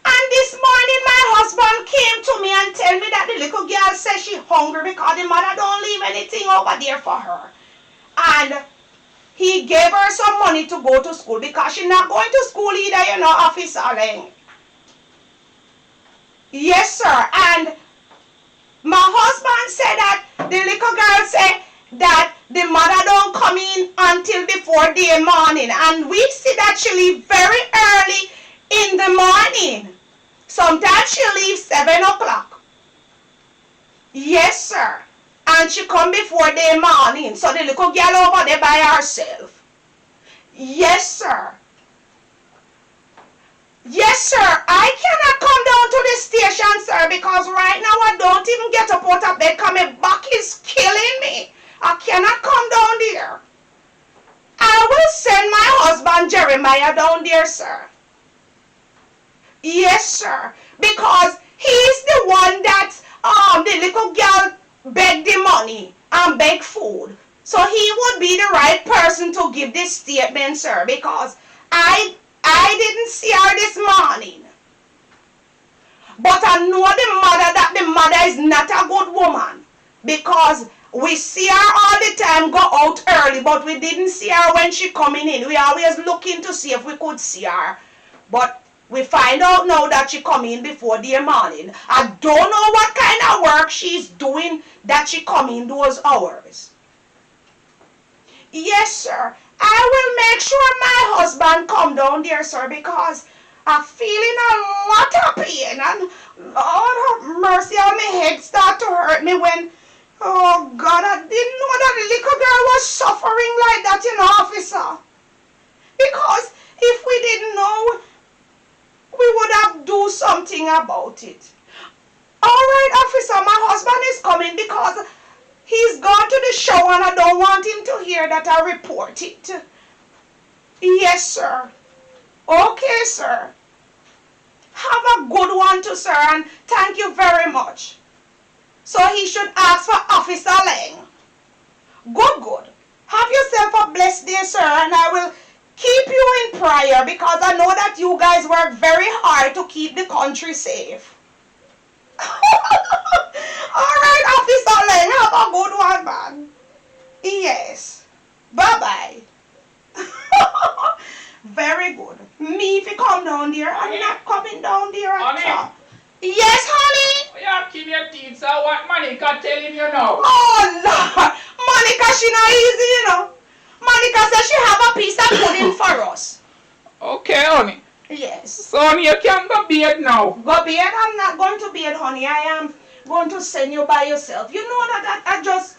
Speaker 4: And this morning my husband came to me and tell me that the little girl says she hungry because the mother don't leave anything over there for her. And he gave her some money to go to school because she's not going to school either, you know, Officer Lang. Yes, sir. And my husband said that the little girl said that the mother don't come in until before the morning. And we see that she leave very early in the morning. Sometimes she leaves 7 o'clock. Yes, sir. And she come before the morning. So the little girl over there by herself. Yes, sir. Yes, sir. I cannot come down to the station, sir, because right now I don't even get up out of bed because my back is killing me. I cannot come down there. I will send my husband Jeremiah down there, sir. Yes, sir. Because he's the one that the little girl begged the money and begged food. So he would be the right person to give this statement, sir, because I didn't see her this morning. But I know that the mother is not a good woman, because we see her all the time go out early, but we didn't see her when she coming in. We always looking to see if we could see her. But we find out now that she come in before the morning. I don't know what kind of work she's doing that she come in those hours. Yes, sir. I will make sure my husband come down there, sir, because I'm feeling a lot of pain. And Lord have mercy, on my head start to hurt me when, oh God, I didn't know that the little girl was suffering like that, you know, officer. Because if we didn't know, we would have do something about it. All right, officer, my husband is coming because he's gone to the show and I don't want him to hear that I report it. Yes, sir. Okay, sir. Have a good one too, sir, and thank you very much. So he should ask for Officer Lang. Good. Have yourself a blessed day, sir, and I will keep you in prayer because I know that you guys work very hard to keep the country safe. Alright, Officer Lang, have a good one, man. Yes. Bye-bye. Very good. Me, if you come down there, I'm not coming down there at all. Yes, honey?
Speaker 3: You have to keep your teeth, so what Monica telling you now?
Speaker 4: Oh, Lord. Monica, she not easy, you know. Monica says she have a piece of pudding for us.
Speaker 3: Okay, honey.
Speaker 4: Yes.
Speaker 3: So, honey, you can go bed now.
Speaker 4: Go bed? I'm not going to bed, honey. I am going to send you by yourself. You know that I just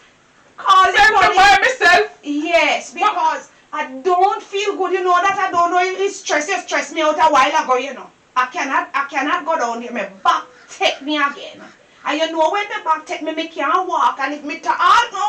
Speaker 4: called you
Speaker 3: by myself?
Speaker 4: Yes, because I don't feel good. You know that I don't know if it's stressed me out a while ago, you know. I cannot go down here. My back take me again. And you know when my back take me, me can't walk. And if me talk,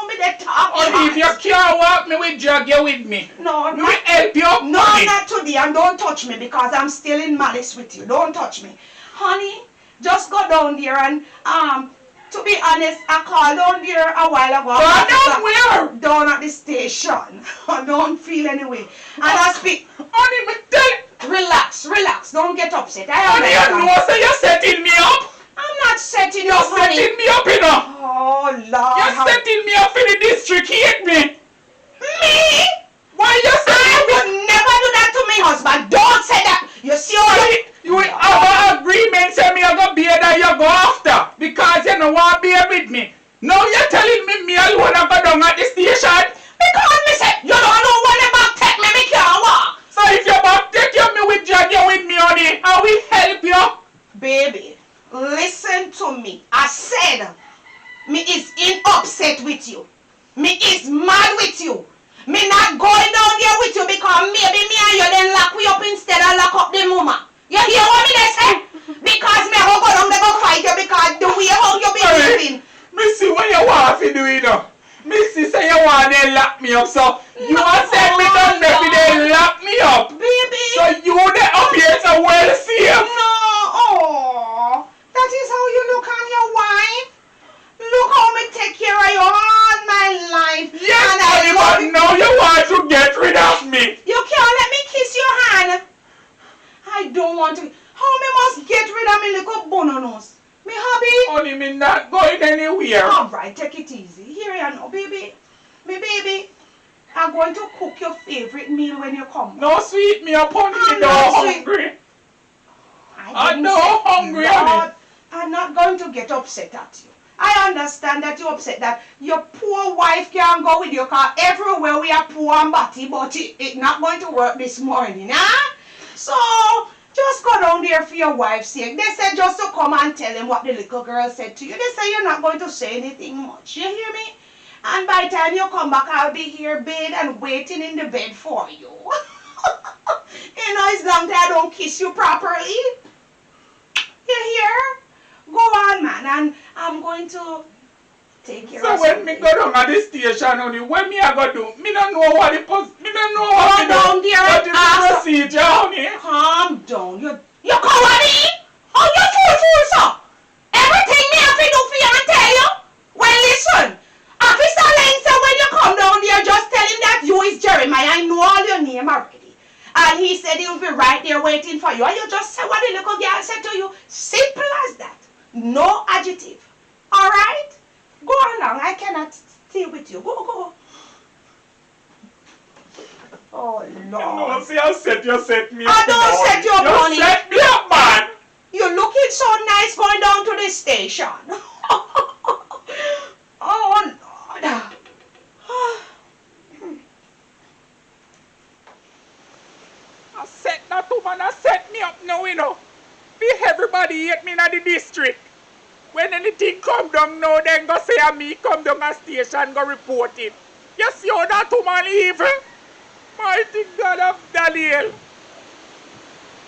Speaker 4: me they talk.
Speaker 3: Honey, if you can't walk, me will drag you with me.
Speaker 4: No,
Speaker 3: me will help you.
Speaker 4: No, not today. And don't touch me because I'm still in malice with you. Don't touch me. Honey, just go down there and, to be honest, I called down there a while ago.
Speaker 3: Down where?
Speaker 4: Down at the station. I don't feel anyway. And I speak.
Speaker 3: Honey, me tell.
Speaker 4: Relax. Don't get upset.
Speaker 3: Honey, you know, so you're setting me up.
Speaker 4: I'm not setting you
Speaker 3: up,
Speaker 4: up, honey.
Speaker 3: You're setting me up, you know.
Speaker 4: Oh, Lord.
Speaker 3: You're setting me up in the district, hate me.
Speaker 4: Me?
Speaker 3: Why you saying
Speaker 4: I would never do that to my husband. Don't say that. You see all
Speaker 3: you will have an agreement, say me I go be that you go after. Because you don't want to be with me. Now you're telling me alone I go down at the station.
Speaker 4: Because me say, you don't know when the back take me can't walk.
Speaker 3: So if your back take you, me will drag you with me, honey. I will help you.
Speaker 4: Baby, listen to me. I said, me is in upset with you. Me is mad with you. Me not going down there with you because maybe me and you then lock we up instead of lock up the mama. You hear what me they say? Because me go down there go fight you because the way how you be living.
Speaker 3: Me see what you want to do, you know. Me see say you want to lock me up, so you want to send me down there for they lock me up.
Speaker 4: Baby.
Speaker 3: So you there up here so well safe.
Speaker 4: No, oh, that is how you look on your wife. Look how me take care of you all my life.
Speaker 3: Yes,
Speaker 4: and
Speaker 3: honey, but now you want to get rid of me.
Speaker 4: You can't let me kiss your hand. I don't want to. How me must get rid of me little bononos? Me hubby?
Speaker 3: Honey, me not going anywhere.
Speaker 4: Alright, take it easy. Here you know, baby. Me baby. I'm going to cook your favorite meal when you come.
Speaker 3: No sweet me up on me, no hungry. I'm no hungry, honey.
Speaker 4: I'm not going to get upset at you. I understand that you're upset that your poor wife can't go with you because everywhere we are poor and batty, but it's not going to work this morning, huh? So, just go down there for your wife's sake. They said just to come and tell them what the little girl said to you. They say you're not going to say anything much. You hear me? And by the time you come back, I'll be here bed and waiting in the bed for you. You know, as long as I don't kiss you properly. You hear? Go on, man, and I'm going to take care of
Speaker 3: So when me go down at the station, honey, what me I go do? Me don't know what me don't know what
Speaker 4: Go down there
Speaker 3: what
Speaker 4: and
Speaker 3: is
Speaker 4: ask.
Speaker 3: the procedure, honey.
Speaker 4: Calm down. You cowardly? How you fool, so? Everything me have to do for you and tell you? Well, listen. Officer Lane said when you come down there, just tell him that you is Jeremiah. I know all your name already. And he said he'll be right there waiting for you. And you just say what the little girl said to you. Simple as that. No adjective. Alright? Go along. I cannot stay with you. Go. Oh, Lord.
Speaker 3: No, see how you set me up.
Speaker 4: I don't set you up, honey.
Speaker 3: You set me up, man.
Speaker 4: You're looking so nice going down to the station. Oh, Lord.
Speaker 3: I set that woman, I set me up now, you know. Be everybody hate me in the district. When anything come down now, then go say me come down a station, go report it. You see how that woman evil? Mighty God of Daniel.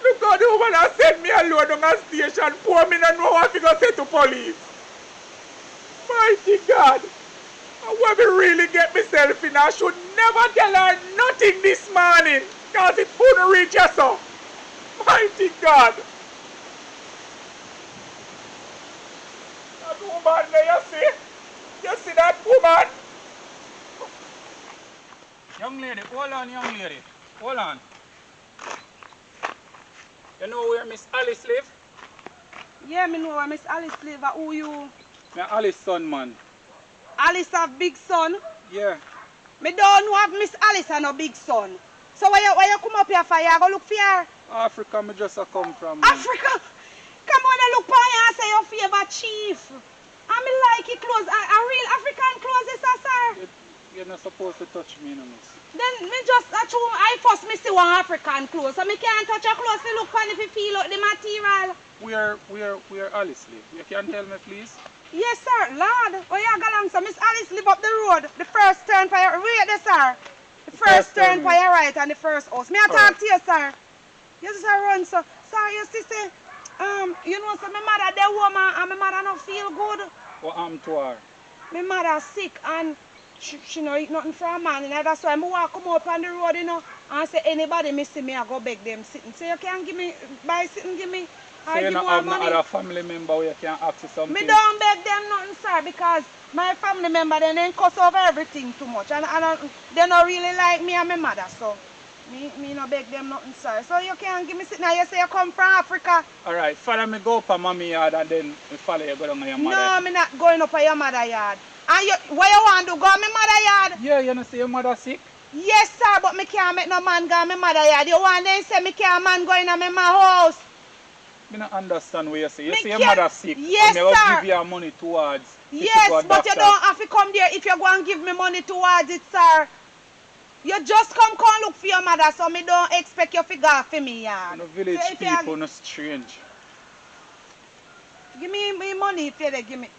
Speaker 3: Look how the woman has sent me alone down a station. Poor me not know what to go say to police. Mighty God. And when me really get myself in, I should never tell her nothing this morning. Because it couldn't reach us up. Mighty God. That woman there, you see? You see that woman? Young lady, hold on, young lady. Hold on. You know where Miss Alice live?
Speaker 2: Yeah, me know where Miss Alice live. Who you?
Speaker 3: My Alice son, man.
Speaker 2: Alice have big son.
Speaker 3: Yeah.
Speaker 2: Me don't know have Miss Alice and a big son. So why you come up here for? You go look for her?
Speaker 3: Africa, me just a come from.
Speaker 2: Africa? Come on and look for her and say your favorite chief. I me like it clothes. A real African clothes, is that, sir?
Speaker 3: You're not supposed to touch me, no, miss.
Speaker 2: Then me just I first me see one African clothes. So me can't touch your clothes to look for if you feel out the material.
Speaker 3: Where Alice live? You can tell me, please?
Speaker 2: Yes, sir. Lord. Where you go along, sir? Miss Alice live up the road. The first turn for your... Wait there, sir. The first turn for your right and the first house. Me I talk to you, sir. You just run, sir. Sir, you see, say, you know, sir, my mother, the woman, and my mother don't feel good.
Speaker 3: What happened to her?
Speaker 2: My mother sick and she no eat nothing from a man. And that's why I walk come up on the road, you know, and say, anybody miss me, I go beg them sitting. So you can give me, buy sitting, give me.
Speaker 3: So you don't have no other family member where you can ask you something?
Speaker 2: Me don't beg them nothing, sir, because my family member, they cuss over everything too much. And they don't really like me and my mother, so me no beg them nothing, sir. So you can't give me sitting now. You say you come from Africa.
Speaker 3: Alright, follow me go up on mommy yard and then me follow you go down to your mother.
Speaker 2: No, me not going up on your mother yard. And you, what you want to go on my mother yard?
Speaker 3: Yeah, you know say your mother sick?
Speaker 2: Yes, sir, but me can't make no man go on my mother yard. You want them say me can't man go in my house.
Speaker 3: Me don't understand what you say. You
Speaker 2: Me
Speaker 3: say your
Speaker 2: can't-
Speaker 3: mother sick.
Speaker 2: Yes,
Speaker 3: and me will
Speaker 2: sir.
Speaker 3: give you money towards. if you go
Speaker 2: Yes,
Speaker 3: to
Speaker 2: but you
Speaker 3: doctor.
Speaker 2: don't have to come there if you go and give me money towards it, sir. You just come look for your mother, so me don't expect you to go for me, yeah.
Speaker 3: No village
Speaker 2: So if you
Speaker 3: people no strange.
Speaker 2: give me money if you give me.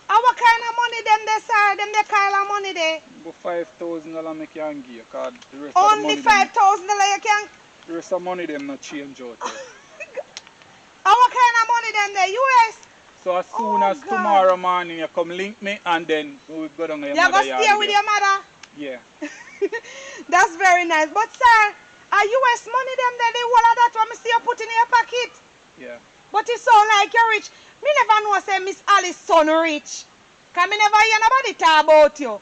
Speaker 2: And what kind of money them they sir? Them they call a money they?
Speaker 3: But $5,000 me can give you, cause the rest
Speaker 2: Only
Speaker 3: of the money
Speaker 2: $5,000 you can.
Speaker 3: the rest of the money them not change out.
Speaker 2: And what kind of money them they? US?
Speaker 3: So as soon as
Speaker 2: God.
Speaker 3: tomorrow morning you come link me and then we go down to your
Speaker 2: You
Speaker 3: mother
Speaker 2: go
Speaker 3: yard
Speaker 2: stay with
Speaker 3: again.
Speaker 2: your mother?
Speaker 3: Yeah.
Speaker 2: That's very nice. But sir, a US money them that they all of that what me see you put in your pocket.
Speaker 3: Yeah.
Speaker 2: But you sound like you're rich. Me never know say Miss Alice son rich. Cause me never hear nobody talk about you.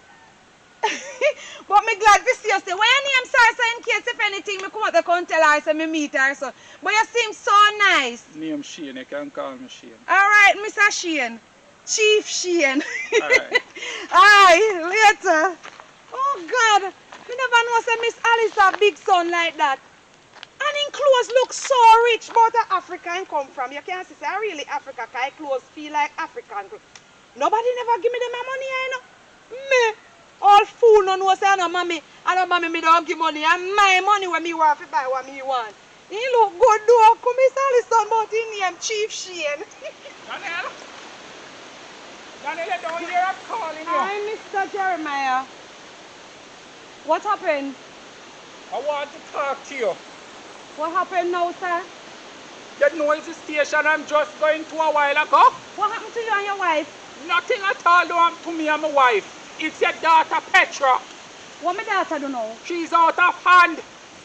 Speaker 2: But me glad to see you say, what your name sir, so in case if anything me come out to tell her say me meet her so. But you seem so nice.
Speaker 3: Name Shane, you can call me Shane.
Speaker 2: Alright, Mr. Shane. Chief Shane.
Speaker 3: Alright.
Speaker 2: Aye, later. Oh God. Me never know say Miss Alice a big son like that. And in clothes look so rich, but African come from. You can't say I really Africa, cause clothes feel like African clothes. Nobody never give me them my money, you know. Me, all fool no know say I no mommy. I no mommy me don't give money. And my money when me want to buy what me want. He look good though. Come Miss Alice son, but he name Chief Shane.
Speaker 3: Daniel! Daniel, I don't hear a calling you.
Speaker 2: Hi, Mr. Jeremiah. What happened?
Speaker 3: I want to talk to you.
Speaker 2: What happened now, sir?
Speaker 3: You know it's the station I'm just going to a while ago?
Speaker 2: What happened to you and your wife?
Speaker 3: Nothing at all done to me and my wife. It's your daughter Petra.
Speaker 2: What my daughter do now?
Speaker 3: She's out of hand.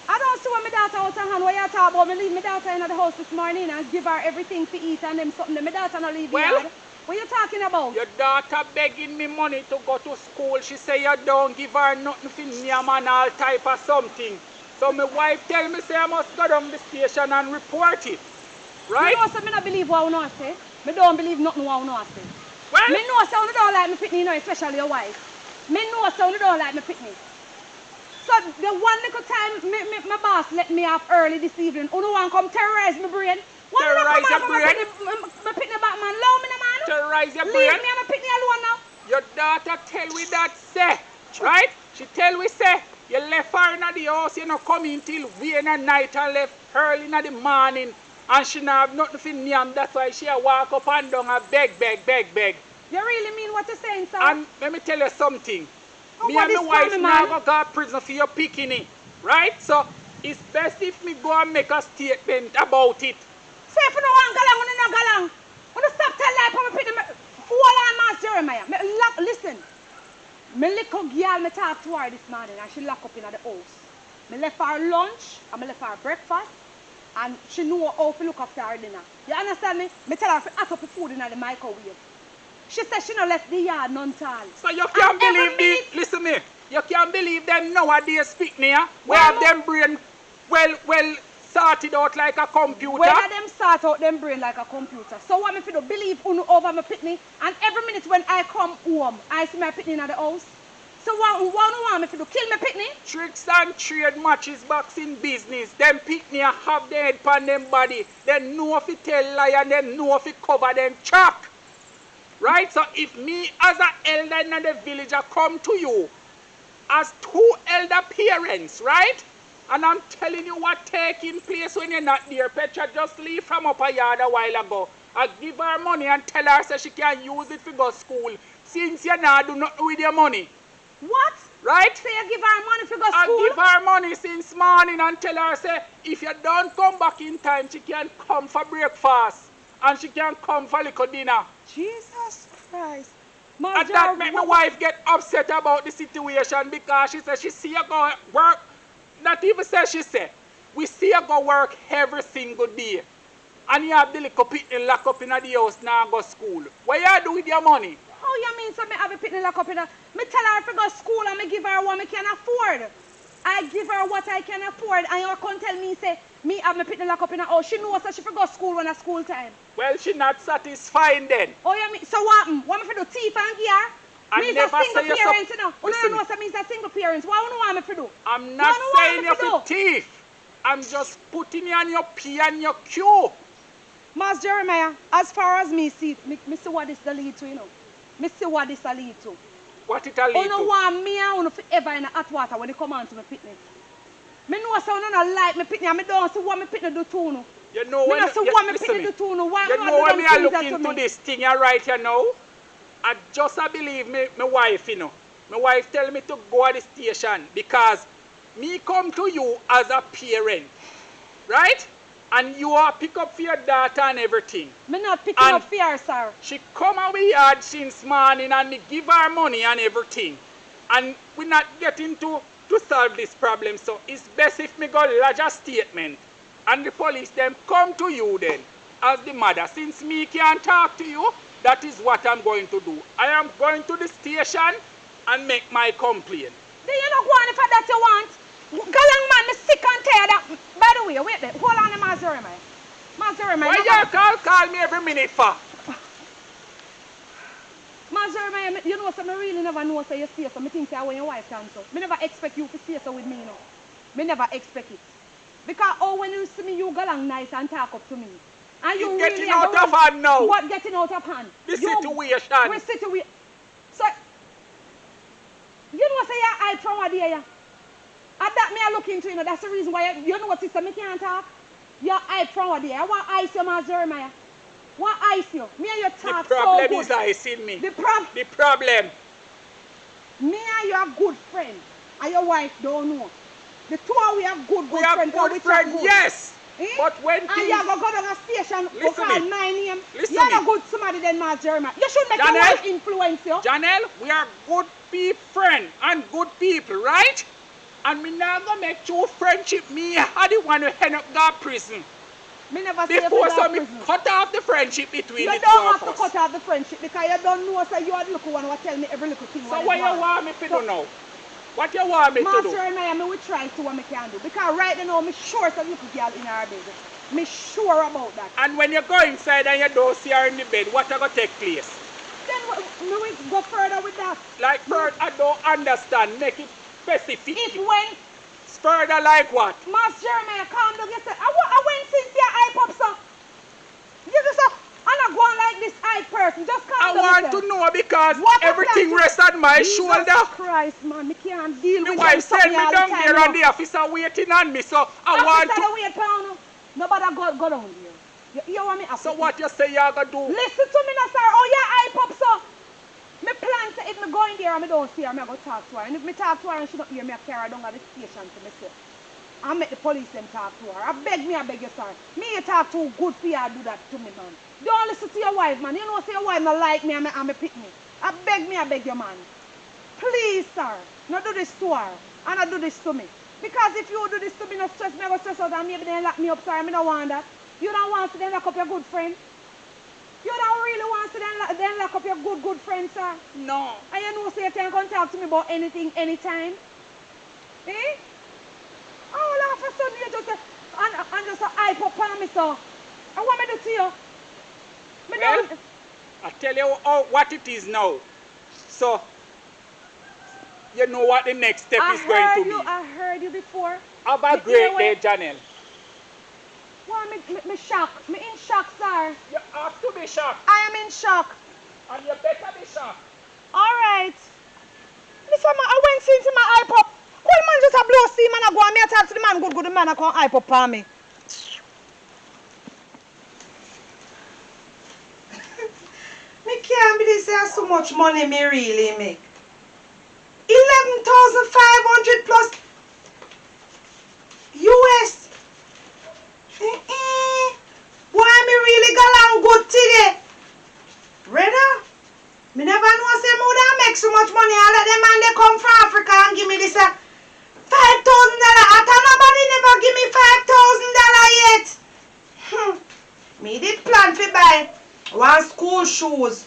Speaker 2: I don't see what my daughter out of hand. What you talk about? Me leave my daughter in the house this morning and give her everything to eat and them something. My daughter not leave the
Speaker 3: Well?
Speaker 2: yard. What you talking about?
Speaker 3: Your daughter begging me money to go to school. She say you don't give her nothing for name and all type of something. So my wife tell me say I must go down the station and report it. Right?
Speaker 2: You know say me not believe what you know say. Me don't believe nothing what you know say.
Speaker 3: Well,
Speaker 2: Me know say you don't like me pitney, you know, especially your wife. Me know say you don't like me pitney. So the one little time my boss let me off early this evening, you want come terrorize my brain? What
Speaker 3: Terrorize your brain?
Speaker 2: My pitney back man, allow me the man.
Speaker 3: terrorize your
Speaker 2: Leave
Speaker 3: brain.
Speaker 2: me and my pitney alone now.
Speaker 3: Your daughter tell we that say, right? She tell we say, you left her in the house, you know, come in till way in the night and left early in the morning. And she not have nothing for name. That's why she a walk up and down and beg.
Speaker 2: You really mean what you're saying, sir?
Speaker 3: And let me tell you something.
Speaker 2: Oh,
Speaker 3: Me
Speaker 2: what
Speaker 3: and my
Speaker 2: is
Speaker 3: wife
Speaker 2: coming,
Speaker 3: now
Speaker 2: man?
Speaker 3: go to prison for your picking, right? So it's best if me go and make a statement about it.
Speaker 2: Say if you don't want galang, you don't galang. When you stop telling lie, come pick them. Hold on, Master Jeremiah. Listen. My little girl, me talk to her this morning and she lock up in the house. Me left her lunch and me left her breakfast and she know how to look after her dinner. You understand me? Me tell her to hot up the food in the microwave. She said she no left the yard none tall.
Speaker 3: So you can't
Speaker 2: And every
Speaker 3: believe me.
Speaker 2: minute-
Speaker 3: Listen me. You can't believe them nowadays speak near. We
Speaker 2: Well,
Speaker 3: have
Speaker 2: no.
Speaker 3: them brain well sorted out like a computer.
Speaker 2: Whether them start out them brain like a computer. So what me fi do? Believe unu over my pitney and every minute when I come home, I see my pitney in the house. So what you want me to do? Kill my pitney?
Speaker 3: Tricks and trade matches boxing business. Them pick me and have their head pan them body. They know if it tell lie and they know if it cover them chalk. Right? So if me as an elder in the village I come to you as two elder parents, right? And I'm telling you what taking place when you're not there. Petra just leave from up a yard a while ago. I give her money and tell her so she can use it to go school. Since you not do nothing with your money.
Speaker 2: What?
Speaker 3: Right?
Speaker 2: So you give her money to go
Speaker 3: I
Speaker 2: school?
Speaker 3: give her money since morning and tell her say if you don't come back in time, she can come for breakfast. And she can come for little dinner.
Speaker 2: Jesus Christ.
Speaker 3: And that make my wife get upset about the situation because she said she see you go work. Not even say she said. We see you go work every single day. And you have the little pitney lock up in the house now go school. What you do with your money?
Speaker 2: Oh, you mean so me have a pitney lock up in the... Me tell her to go school and me give her what me can afford. I give her what I can afford and you can't tell me say me have my pitney lock up in the house. She knows that she for go school when it's school time.
Speaker 3: Well, she not satisfied then.
Speaker 2: Oh, you mean... So what? What me for do? Thief and gear?
Speaker 3: I
Speaker 2: Me is a
Speaker 3: never say
Speaker 2: single
Speaker 3: you're
Speaker 2: parent, you know. You
Speaker 3: Listen.
Speaker 2: don't know so me is a single parent. What you want me to do?
Speaker 3: I'm not
Speaker 2: What you
Speaker 3: saying
Speaker 2: want me
Speaker 3: you're
Speaker 2: to
Speaker 3: a thief. I'm just putting you on your P and your Q.
Speaker 2: Mas Jeremiah, as far as me see, me see what this lead to, you know. Me see what this lead to.
Speaker 3: What it a lead
Speaker 2: You don't
Speaker 3: to?
Speaker 2: want me and you forever in the hot water when you come on to my pitney. Me know so you don't like me pitney and me don't see what me pitney do to you.
Speaker 3: You know
Speaker 2: Me
Speaker 3: when
Speaker 2: don't see
Speaker 3: you,
Speaker 2: what me
Speaker 3: listen
Speaker 2: pitney
Speaker 3: me.
Speaker 2: do to you. Why
Speaker 3: You
Speaker 2: you
Speaker 3: know when me
Speaker 2: do
Speaker 3: I
Speaker 2: them
Speaker 3: look
Speaker 2: things that to
Speaker 3: into
Speaker 2: me?
Speaker 3: this thing you right you know. I just believe my wife, you know. My wife tell me to go at the station because me come to you as a parent, right? And you are pick up for your daughter and everything.
Speaker 2: Me not picking
Speaker 3: And
Speaker 2: up fear, sir.
Speaker 3: she come away yard since morning and me give her money and everything. And we not getting to solve this problem. So it's best if me go lodge a statement. And the police them come to you then as the mother. Since me can't talk to you, that is what I'm going to do. I am going to the station and make my complaint.
Speaker 2: Do you not want if that you want? Galang man, me sick and tired of... By the way, wait there. Hold on, Mazurima. Mazurima.
Speaker 3: Why you call me every minute for?
Speaker 2: Mazurima, you know, so I really never know so you say so. I think say when your wife comes so. I never expect you to say so with me, you know. I never expect it. Because when you see me, you go along nice and talk up to me. And you
Speaker 3: getting
Speaker 2: really
Speaker 3: out of hand now.
Speaker 2: What getting out of hand?
Speaker 3: The situation.
Speaker 2: What situation? So, you know, say your eye from what there, yeah? At that me I look into, you know, that's the reason why, you know what, sister, me can't talk. Your eye from what there. I want ice you, Mazurima. What ice you? Me and you talk so good.
Speaker 3: The problem is icing me.
Speaker 2: The problem. Me and you are good friends. And your wife don't know. The two of we are good friends.
Speaker 3: We are good friends, yes.
Speaker 2: Eh?
Speaker 3: But when
Speaker 2: and
Speaker 3: things...
Speaker 2: you go down a station,
Speaker 3: Listen
Speaker 2: call
Speaker 3: me.
Speaker 2: my name.
Speaker 3: Listen
Speaker 2: You're
Speaker 3: me.
Speaker 2: not good somebody then, Mazurima. You should make your
Speaker 3: Janelle?
Speaker 2: wife influence you.
Speaker 3: Janelle, we are good friends and good people, right? And me now gonna make true friendship. Me I the one who end up go prison.
Speaker 2: Me never say
Speaker 3: Before
Speaker 2: you
Speaker 3: so
Speaker 2: go
Speaker 3: me
Speaker 2: prison.
Speaker 3: cut off the friendship between
Speaker 2: You
Speaker 3: the two
Speaker 2: don't
Speaker 3: of
Speaker 2: have to
Speaker 3: us.
Speaker 2: cut off the friendship because you don't know so you are the little one who tell me every little thing.
Speaker 3: So what you want me to do now? What you want me to do?
Speaker 2: Master and I will try to what me can do. Because right now, me sure some little girl in our bed. Me sure about that.
Speaker 3: And when you go inside and you don't see her in the bed, what are going to take place?
Speaker 2: Then me will go further with that.
Speaker 3: Like further, I don't understand. Make it specific.
Speaker 2: It went,
Speaker 3: Further like what?
Speaker 2: Master Jeremiah, calm down. You said, I went since your eye pops up. You just I'm not going like this eye person. Just calm
Speaker 3: I
Speaker 2: down.
Speaker 3: want to know because
Speaker 2: What
Speaker 3: everything
Speaker 2: happened?
Speaker 3: rests on my
Speaker 2: Jesus
Speaker 3: shoulder.
Speaker 2: Christ, man, me can't deal
Speaker 3: My
Speaker 2: with
Speaker 3: wife
Speaker 2: them
Speaker 3: sent me
Speaker 2: all
Speaker 3: down
Speaker 2: the time,
Speaker 3: there
Speaker 2: you
Speaker 3: and
Speaker 2: know.
Speaker 3: the officer waiting on me, so I want to...
Speaker 2: Wait, pound. Nobody go down there. You want me up?
Speaker 3: So what you say you're going to do?
Speaker 2: Listen to me now, sir. Oh, your eye pops up. Me plan to if me go in there and me don't see her, me go talk to her. And if me talk to her and she don't hear me, I carry her down at the station to myself. I make the police them talk to her. I beg you, sir. Me you talk too good for you to do that to me, man. Don't listen to your wife, man. You know, say your wife not like me and me pick me. I beg you, man. Please, sir. Not do this to her. And not do this to me. Because if you do this to me, not stress me, I go stress out and maybe then lock me up, sir. I don't want that. You don't want to then lock up your good friend. You don't really want to then lock up your good friend, sir.
Speaker 3: No.
Speaker 2: And you know, say you can come talk to me about anything, anytime. Eh? All of a sudden you just and just hype up on me, so. And what me do to you? Me
Speaker 3: Well,
Speaker 2: don't...
Speaker 3: I tell you what it is now. So, you know what the next step is going to be.
Speaker 2: I heard you before.
Speaker 3: Have a great day, Janelle.
Speaker 2: Well, me shocked. Me in shock, sir.
Speaker 3: You have to be shocked.
Speaker 2: I am in shock.
Speaker 3: And you better be shocked.
Speaker 2: All right. Listen, man, I went into my eye pop. Well, man, just a blow steam and I go and me talk to the man good, the man I come eye pop on me.
Speaker 4: Me can't believe there's so much money me really make. 11,500 plus US. Boy, me really got on good today. Brother, me never know say me would make so much money. All of them man they come from Africa and give me this $5,000. After nobody never give me $5,000 yet. Me did plan to buy one school shoes.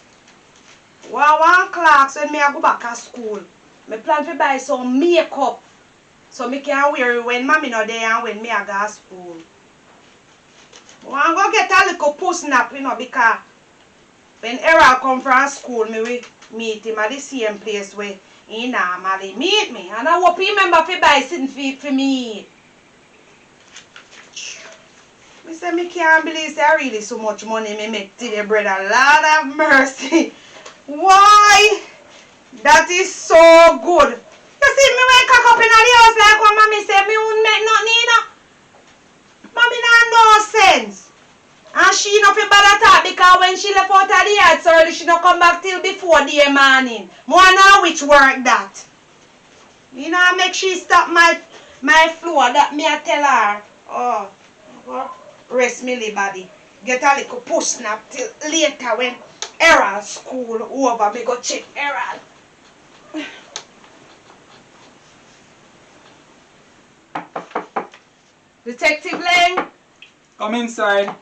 Speaker 4: One clocks when me I go back to school. Me plan to buy some makeup. So me can wear it when mommy not there and when me I go to school. I want to go get a little puss nap, you know, because when Errol come from school, me we meet him at the same place where he normally meet me. And I hope he remember to buy something for me. Me say me can't believe I really so much money me make today, brother. Lord have mercy. Why? That is so good. You see me when cock up in the house like what mommy say me won't make nothing, you know. Mommy not no sense. And she not fi bother talk because when when she left out of the yard so early, she don't come back till before the morning. More now which work that. You know, make she stop my floor that me I tell her. Oh, rest me body. Get a little push snap till later when Errol school over. Me go check Errol. Detective Lang.
Speaker 3: Come inside.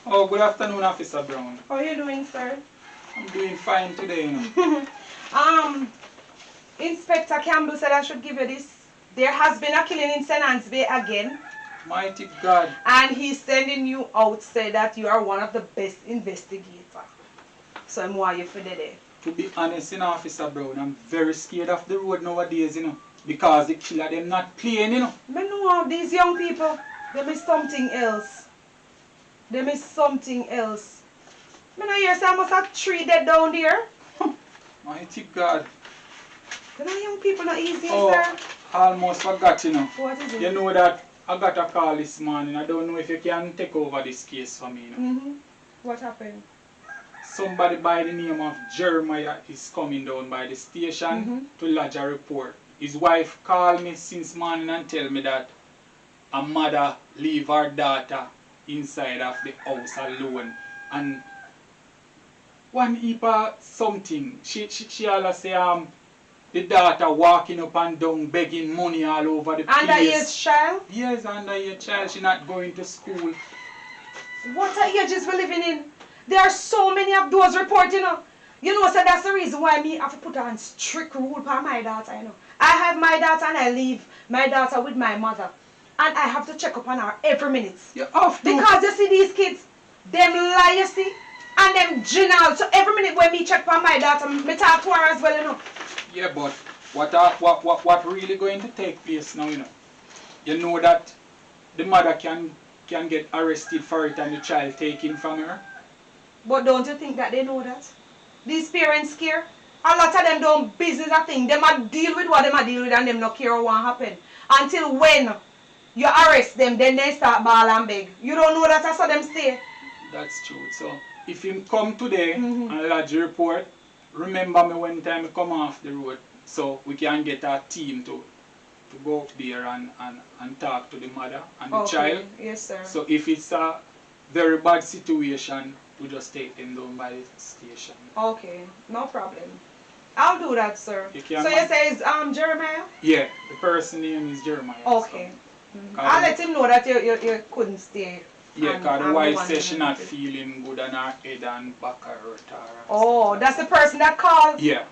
Speaker 3: Oh, good afternoon, Officer Brown.
Speaker 4: How are you doing, sir?
Speaker 3: I'm doing fine today, you know.
Speaker 4: Inspector Campbell said I should give you this. There has been a killing in St. Anne's Bay again.
Speaker 3: Mighty God.
Speaker 4: And he's sending you out, say that you are one of the best investigators. So I'm why you for the day.
Speaker 3: To be honest, you know, Officer Brown, I'm very scared of the road nowadays, you know. Because the killer, them not playing, you know.
Speaker 4: I know these young people, them is something else. Them is something else. I know hear say I must have 3 dead down there.
Speaker 3: Mighty God.
Speaker 4: You know young people not easy,
Speaker 3: Oh,
Speaker 4: sir.
Speaker 3: almost forgot, you know.
Speaker 4: What is it?
Speaker 3: You know that I got a call this morning. I don't know if you can take over this case for me, you know.
Speaker 4: What happened?
Speaker 3: Somebody by the name of Jeremiah is coming down by the station to lodge a report. His wife called me since morning and tell me that a mother leave her daughter inside of the house alone. And one heap of something. She always say the daughter walking up and down begging money all over the place.
Speaker 4: Underage child?
Speaker 3: Yes, underage child. She not going to school.
Speaker 4: What ages we living in? There are so many of those reports, you know. You know, so that's the reason why me have to put on strict rule for my daughter, you know. I have my daughter and I leave my daughter with my mother. And I have to check up on her every minute.
Speaker 3: You have to.
Speaker 4: Because you see these kids, them lie, you see, and them general. So every minute when me check on my daughter, me talk to her as well, you know.
Speaker 3: Yeah, but what really going to take place now, you know that the mother can get arrested for it and the child taken from her.
Speaker 4: But don't you think that they know that? These parents care. A lot of them don't business a thing. Them a deal with what them a deal with and them not care what happen. Until when you arrest them, then they start ball and beg. You don't know that, I saw them stay.
Speaker 3: That's true. So if him come today and lodge a report, remember me when time I come off the road so we can get our team to go up there and talk to the mother and the child.
Speaker 4: Yes, sir.
Speaker 3: So if it's a very bad situation, we just take them down by the station.
Speaker 4: Okay, no problem. I'll do that, sir.
Speaker 3: You
Speaker 4: So you say it's Jeremiah?
Speaker 3: Yeah, the person name is Jeremiah.
Speaker 4: Okay.
Speaker 3: So.
Speaker 4: I'll let him know that you couldn't stay.
Speaker 3: Yeah, because the wife says she not feeling good and her head and back hurt her.
Speaker 4: Oh, that's the person that called?
Speaker 3: Yeah.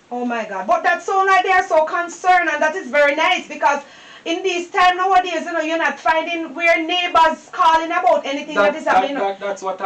Speaker 4: Oh my God. But that sounds like they're so concerned, and that is very nice because in these time nowadays, you're not finding where neighbors calling about anything that is happening.
Speaker 3: That's what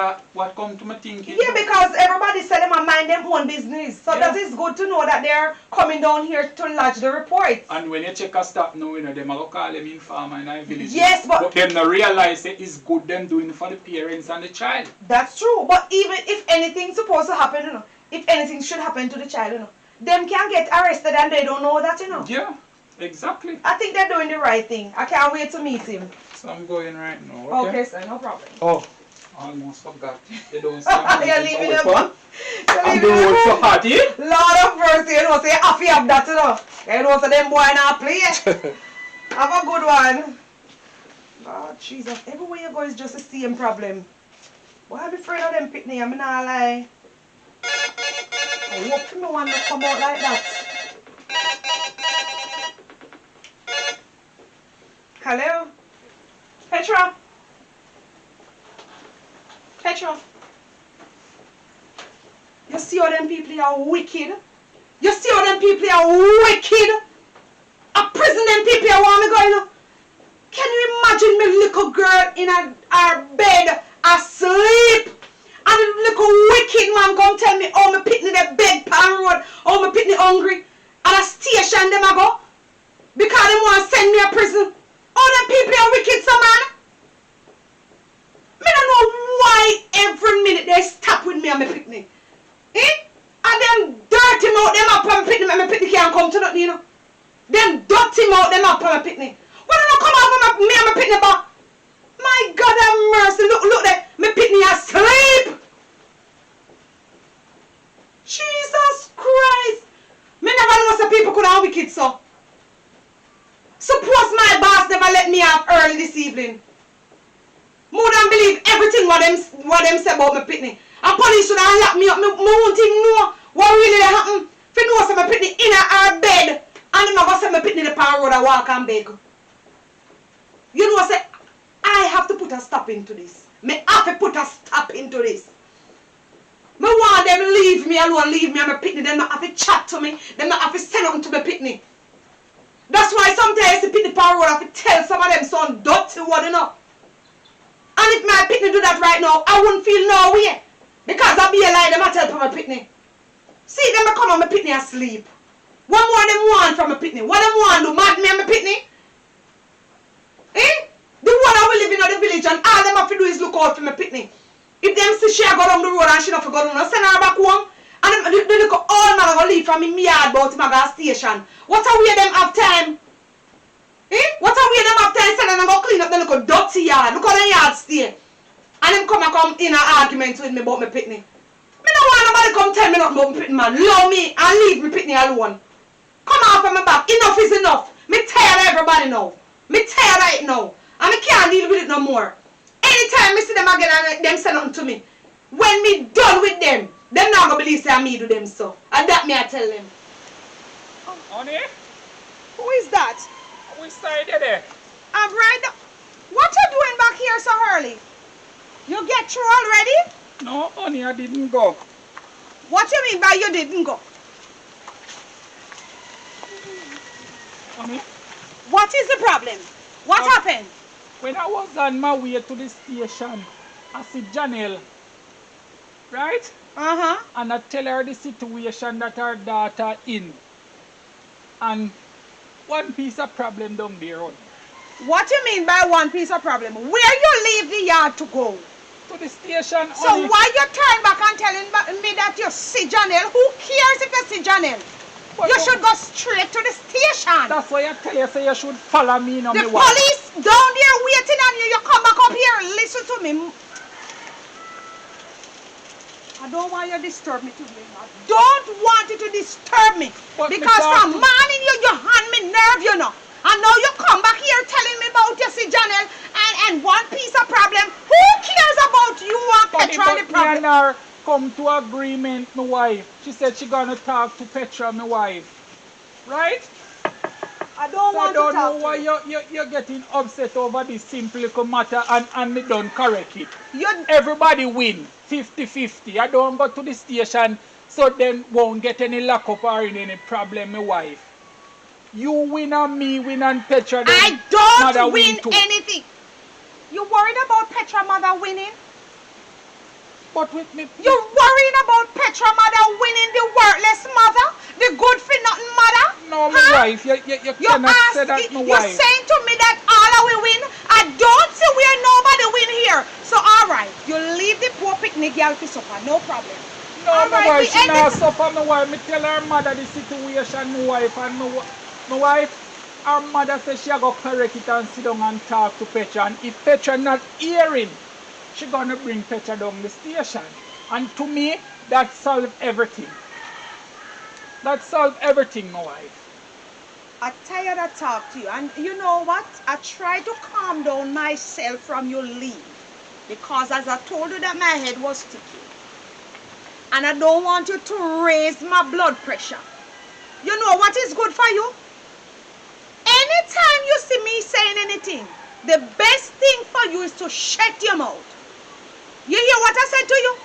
Speaker 3: come to my thinking.
Speaker 4: Yeah, because everybody said them and mind them own business. So
Speaker 3: Yeah.
Speaker 4: that is good to know that they're coming down here to lodge the report.
Speaker 3: And when you check a stop now, them are call them informer in our village.
Speaker 4: Yes, but
Speaker 3: them not realize that it's good them doing for the parents and the child.
Speaker 4: that's true. But even if anything's supposed to happen, if anything should happen to the child, them can get arrested and they don't know that,
Speaker 3: Yeah, exactly.
Speaker 4: I think they're doing the right thing. I can't wait to meet him.
Speaker 3: So I'm going right now.
Speaker 4: Okay, sir, no problem.
Speaker 3: Oh, almost forgot. They don't see
Speaker 4: You're leaving your phone.
Speaker 3: I'm the road so hot, eh?
Speaker 4: Lord of mercy, say half of that, so them boy not play. Have a good one. Lord Jesus, everywhere you go is just the same problem. Why I'm afraid of them picnic, I'm not lie. I hope no one will come out like that. Hello? Petra? Petra? You see how them people are wicked? You see how them people are wicked? A prison them people are want me going. Can you imagine me little girl in her bed asleep? And the little wicked man come tell me, oh, me picnic the bed pan road, oh, me picnic hungry. And a station them I go. Because they want to send me a prison. Oh, them people are wicked, so man. Me don't know why every minute they stop with me and me picnic. Eh? And them dirty mouth them up on me picnic, and me picnic can't come to nothing, Them dirty mouth them up on me picnic. When they don't come out from me and me picnic back. My God have mercy, look there. Me Me pitney asleep. Jesus Christ. Me never know some people could have wicked so. Suppose my boss never let me out early this evening. More than believe everything what them say about me pitney. And police should have locked me up. Me won't even know what really happened. If you know say my pitney in her bed and them go say my pitney the power road and walk and beg. You know say I have to put a stop into this. Me have to put a stop into this. Me want them leave me alone, leave me and my pitney. Them not have to chat to me. Them not have to say nothing to my pitney. That's why sometimes the pitney power road have to tell some of them son dirty what enough. And if my pitney do that right now, I wouldn't feel no way. Because I be a lie, them I tell for my pitney. See them come on my pitney asleep. What more them want from my pitney? What them want do? Mad me and my pitney? Eh? The one I will live in the village and all them have to do is look out for my pitney. If them see she go down the road and she not go down, I send her back home. And they look all man go leave from me yard about him at station. What a way them have time? Eh? What a way them have time send them go clean up the little dirty yard. Look how the yard stay. And them come in an argument with me about my pitney. Me don't want nobody come tell me nothing about my pitney, man. Love me and leave me pitney alone. Come off of my back. Enough is enough. Me tired of everybody now. Me tired of it now. And I can't deal with it no more. Anytime me see them again and them say nothing to me, when me done with them not gonna believe say me do them so. And that me I tell them.
Speaker 3: Honey,
Speaker 2: Who is that?
Speaker 3: which side you there?
Speaker 2: I'm right now. What you doing back here so early? You get through already?
Speaker 3: No, honey, I didn't go.
Speaker 2: What you mean by you didn't go?
Speaker 3: Honey,
Speaker 2: What is the problem? What happened?
Speaker 3: when I was on my way to the station, I see Janelle, right?
Speaker 2: Uh-huh.
Speaker 3: And I tell her the situation that her daughter in. And one piece of problem down there, honey.
Speaker 2: What you mean by one piece of problem? Where you leave the yard to go?
Speaker 3: To the station,
Speaker 2: So
Speaker 3: honey.
Speaker 2: why you turn back and telling me that you see Janelle? Who cares if you see Janelle?
Speaker 3: But
Speaker 2: You should go straight to the station.
Speaker 3: That's why I tell you, say you should follow me, no
Speaker 2: The
Speaker 3: me wife.
Speaker 2: police down there waiting on you. You come back up here. Listen to me. I don't want you to disturb me today. I don't want you to disturb me.
Speaker 3: But me
Speaker 2: Because
Speaker 3: talk
Speaker 2: from
Speaker 3: to-
Speaker 2: morning you hand me nerve, you know. And now you come back here telling me about you see Janelle and one piece of problem. Who cares about you and Petra the
Speaker 3: But me and
Speaker 2: problem?
Speaker 3: her come to agreement, my wife. She said she gonna talk to Petra, my wife. Right?
Speaker 2: I don't
Speaker 3: So I
Speaker 2: want
Speaker 3: don't
Speaker 2: to
Speaker 3: know
Speaker 2: talk
Speaker 3: why
Speaker 2: to you.
Speaker 3: you're getting upset over this simple little matter and me don't correct it.
Speaker 2: You
Speaker 3: Everybody win 50-50. I don't go to the station so them won't get any lock up or in any problem, my wife. You win and me win and Petra. then
Speaker 2: I don't
Speaker 3: mother
Speaker 2: win
Speaker 3: too.
Speaker 2: anything. You worried about Petra mother winning?
Speaker 3: But with me,
Speaker 2: You're worrying about Petra mother winning, the worthless mother, the good for nothing mother?
Speaker 3: no, my
Speaker 2: Huh?
Speaker 3: wife. You
Speaker 2: You
Speaker 3: cannot say that, my
Speaker 2: you're
Speaker 3: wife.
Speaker 2: saying to me that all we win? I don't see where nobody win here. So all right, you leave the poor picnic girl to suffer, no problem.
Speaker 3: No,
Speaker 2: All
Speaker 3: my
Speaker 2: right,
Speaker 3: wife,
Speaker 2: we
Speaker 3: she
Speaker 2: end
Speaker 3: not
Speaker 2: it.
Speaker 3: suffer, my wife. Me tell her mother the situation, my wife, and my wife, her mother says she go correct it and sit down and talk to Petra. And if Petra not hearing, she gonna bring Petra down the station. And to me, that solve everything. That solve everything, my wife.
Speaker 2: I'm tired of talk to you. And you know what? I try to calm down myself from your leave. Because as I told you that my head was sticky. And I don't want you to raise my blood pressure. You know what is good for you? Anytime you see me saying anything, the best thing for you is to shut your mouth. You hear what I said to you?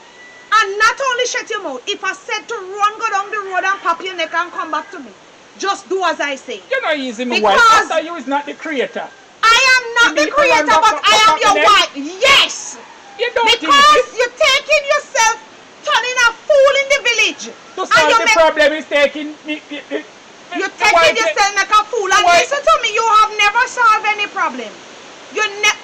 Speaker 2: And not only shut your mouth. If I said to run, go down the road and pop your neck and come back to me, just do as I say.
Speaker 3: You're not easy, my
Speaker 2: Because-
Speaker 3: wife. After you is not the creator.
Speaker 2: I am not the
Speaker 3: You
Speaker 2: creator,
Speaker 3: don't
Speaker 2: but
Speaker 3: go-
Speaker 2: I
Speaker 3: go
Speaker 2: am your
Speaker 3: back
Speaker 2: wife. Yes.
Speaker 3: You don't think
Speaker 2: Because
Speaker 3: it.
Speaker 2: you're taking yourself, turning a fool in the village.
Speaker 3: To
Speaker 2: And
Speaker 3: solve
Speaker 2: you
Speaker 3: the
Speaker 2: make,
Speaker 3: problem is taking
Speaker 2: you're taking yourself like a fool. And
Speaker 3: Why-
Speaker 2: listen to me, you have never solved any problem. Who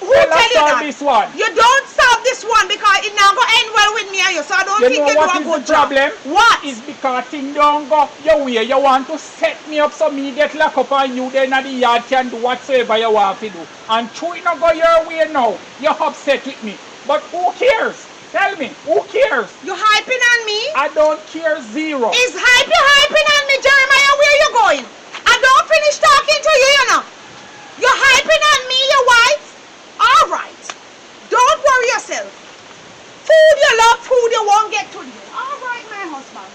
Speaker 3: Well,
Speaker 2: tell
Speaker 3: let's
Speaker 2: you
Speaker 3: solve
Speaker 2: that?
Speaker 3: this one.
Speaker 2: You don't solve this one because it now go end well with me and you. So I don't
Speaker 3: You
Speaker 2: think
Speaker 3: know
Speaker 2: you do
Speaker 3: what
Speaker 2: a
Speaker 3: is
Speaker 2: good
Speaker 3: the
Speaker 2: job.
Speaker 3: problem?
Speaker 2: What?
Speaker 3: Is because things don't go your way. You want to set me up so me get locked up and you then at the yard can do whatsoever you want to do. And true it not go your way now. You're upset with me. But who cares? Tell me, who cares?
Speaker 2: You hyping on me?
Speaker 3: I don't care zero.
Speaker 2: Is hyping on me, Jeremiah? Where you going? I don't finish talking to you, you know. You're hyping on me, you white? All right. Don't worry yourself. Food you love, food you won't get to you. All right, my husband.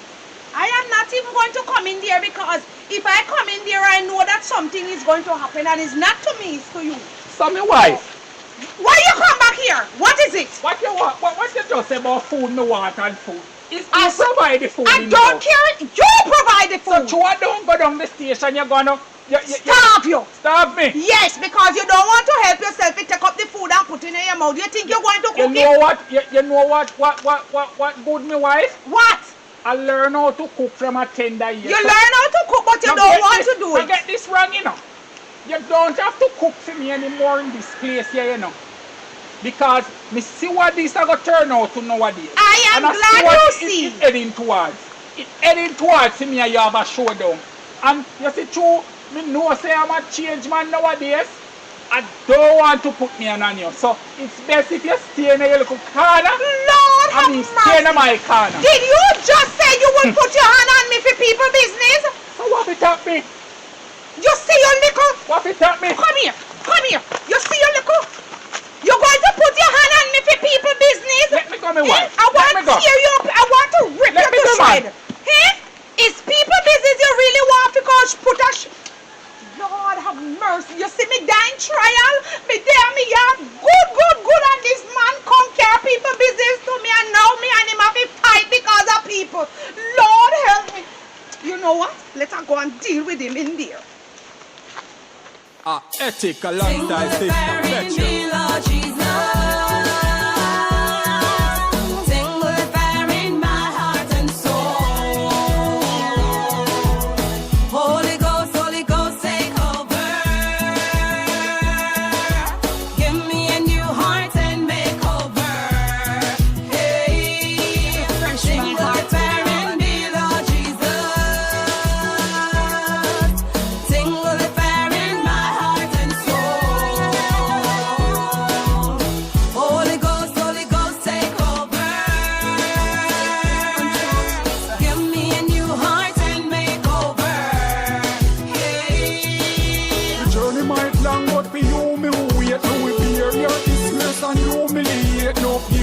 Speaker 2: I am not even going to come in there because if I come in there, I know that something is going to happen and it's not to me, it's to you.
Speaker 3: So me wife.
Speaker 2: Why you come back here? What is it?
Speaker 3: What you want? What you just say about food, me want and food? It's you provide the food.
Speaker 2: I don't care. You provide the food.
Speaker 3: So I don't go down the station, you're gonna
Speaker 2: starve you.
Speaker 3: Starve me?
Speaker 2: Yes, because you don't want to help yourself to take up the food and put it in your mouth. You think you're going to cook it?
Speaker 3: You know what? You know what good, me wife?
Speaker 2: What?
Speaker 3: I learn how to cook from a tender age.
Speaker 2: You learn how to cook, but you don't want to do it.
Speaker 3: I get this wrong, you know. You don't have to cook for me anymore in this place here, you know. Because me see what this are going to turn out to nowadays.
Speaker 2: I am glad you see.
Speaker 3: It's heading towards. It's heading towards me and you have a showdown. And you see, true, me know say I'm a change man nowadays. I don't want to put me on you. So it's best if you stay in your little corner.
Speaker 2: Lord have mercy.
Speaker 3: Stay in my corner.
Speaker 2: Did you just say you would put your hand on me for people business?
Speaker 3: So what it at me?
Speaker 2: You see your little...
Speaker 3: What it at me?
Speaker 2: Come here. You see your little... You're going to put your hand on me for people business?
Speaker 3: Let me go, my wife.
Speaker 2: I want to tear you up. I want to rip you to shred. Hey? Is people business you really want because put a... Lord have mercy. You see me dying trial? Me there me have good and this man come care people business to me and now me and him have to fight because of people. Lord help me. You know what? Let us go and deal with him in there.
Speaker 3: Ethic, a long time thing.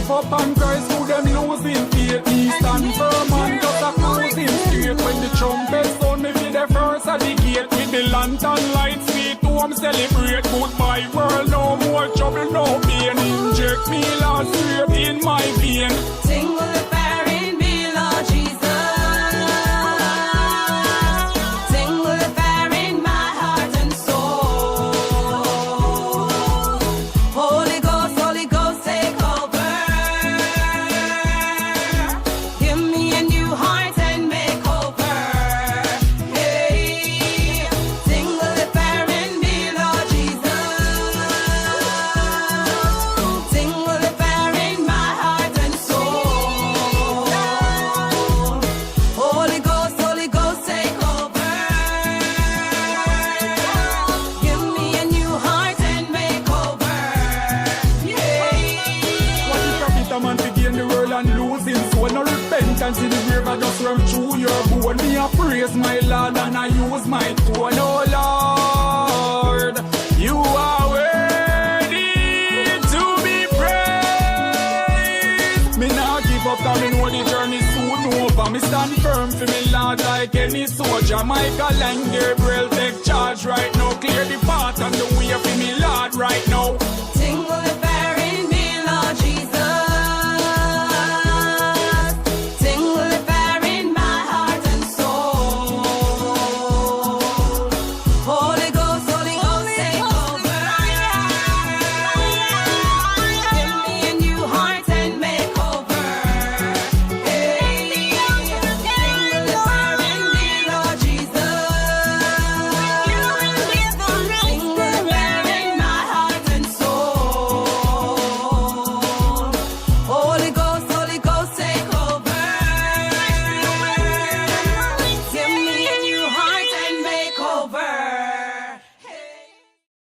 Speaker 3: Up and Christ who them losing faith. Me stand firm and just a cruising straight. When the trumpet sound me be the first at the gate. With the lantern lights sweet home celebrate. Goodbye world, no more trouble, no pain. Inject me last straight in my vein.
Speaker 5: Sing with the fire in me, Lord Jesus. Sing with the fire in my heart and soul. Holy Ghost, take over.
Speaker 3: See the grave I just run through your bone. Me I praise my Lord and I use my tone. Oh Lord, you are worthy to be praised. Me not give up, cause me know the journey soon over. Me stand firm for me Lord like any soldier. Michael and Gabriel take charge right now. Clear the path and the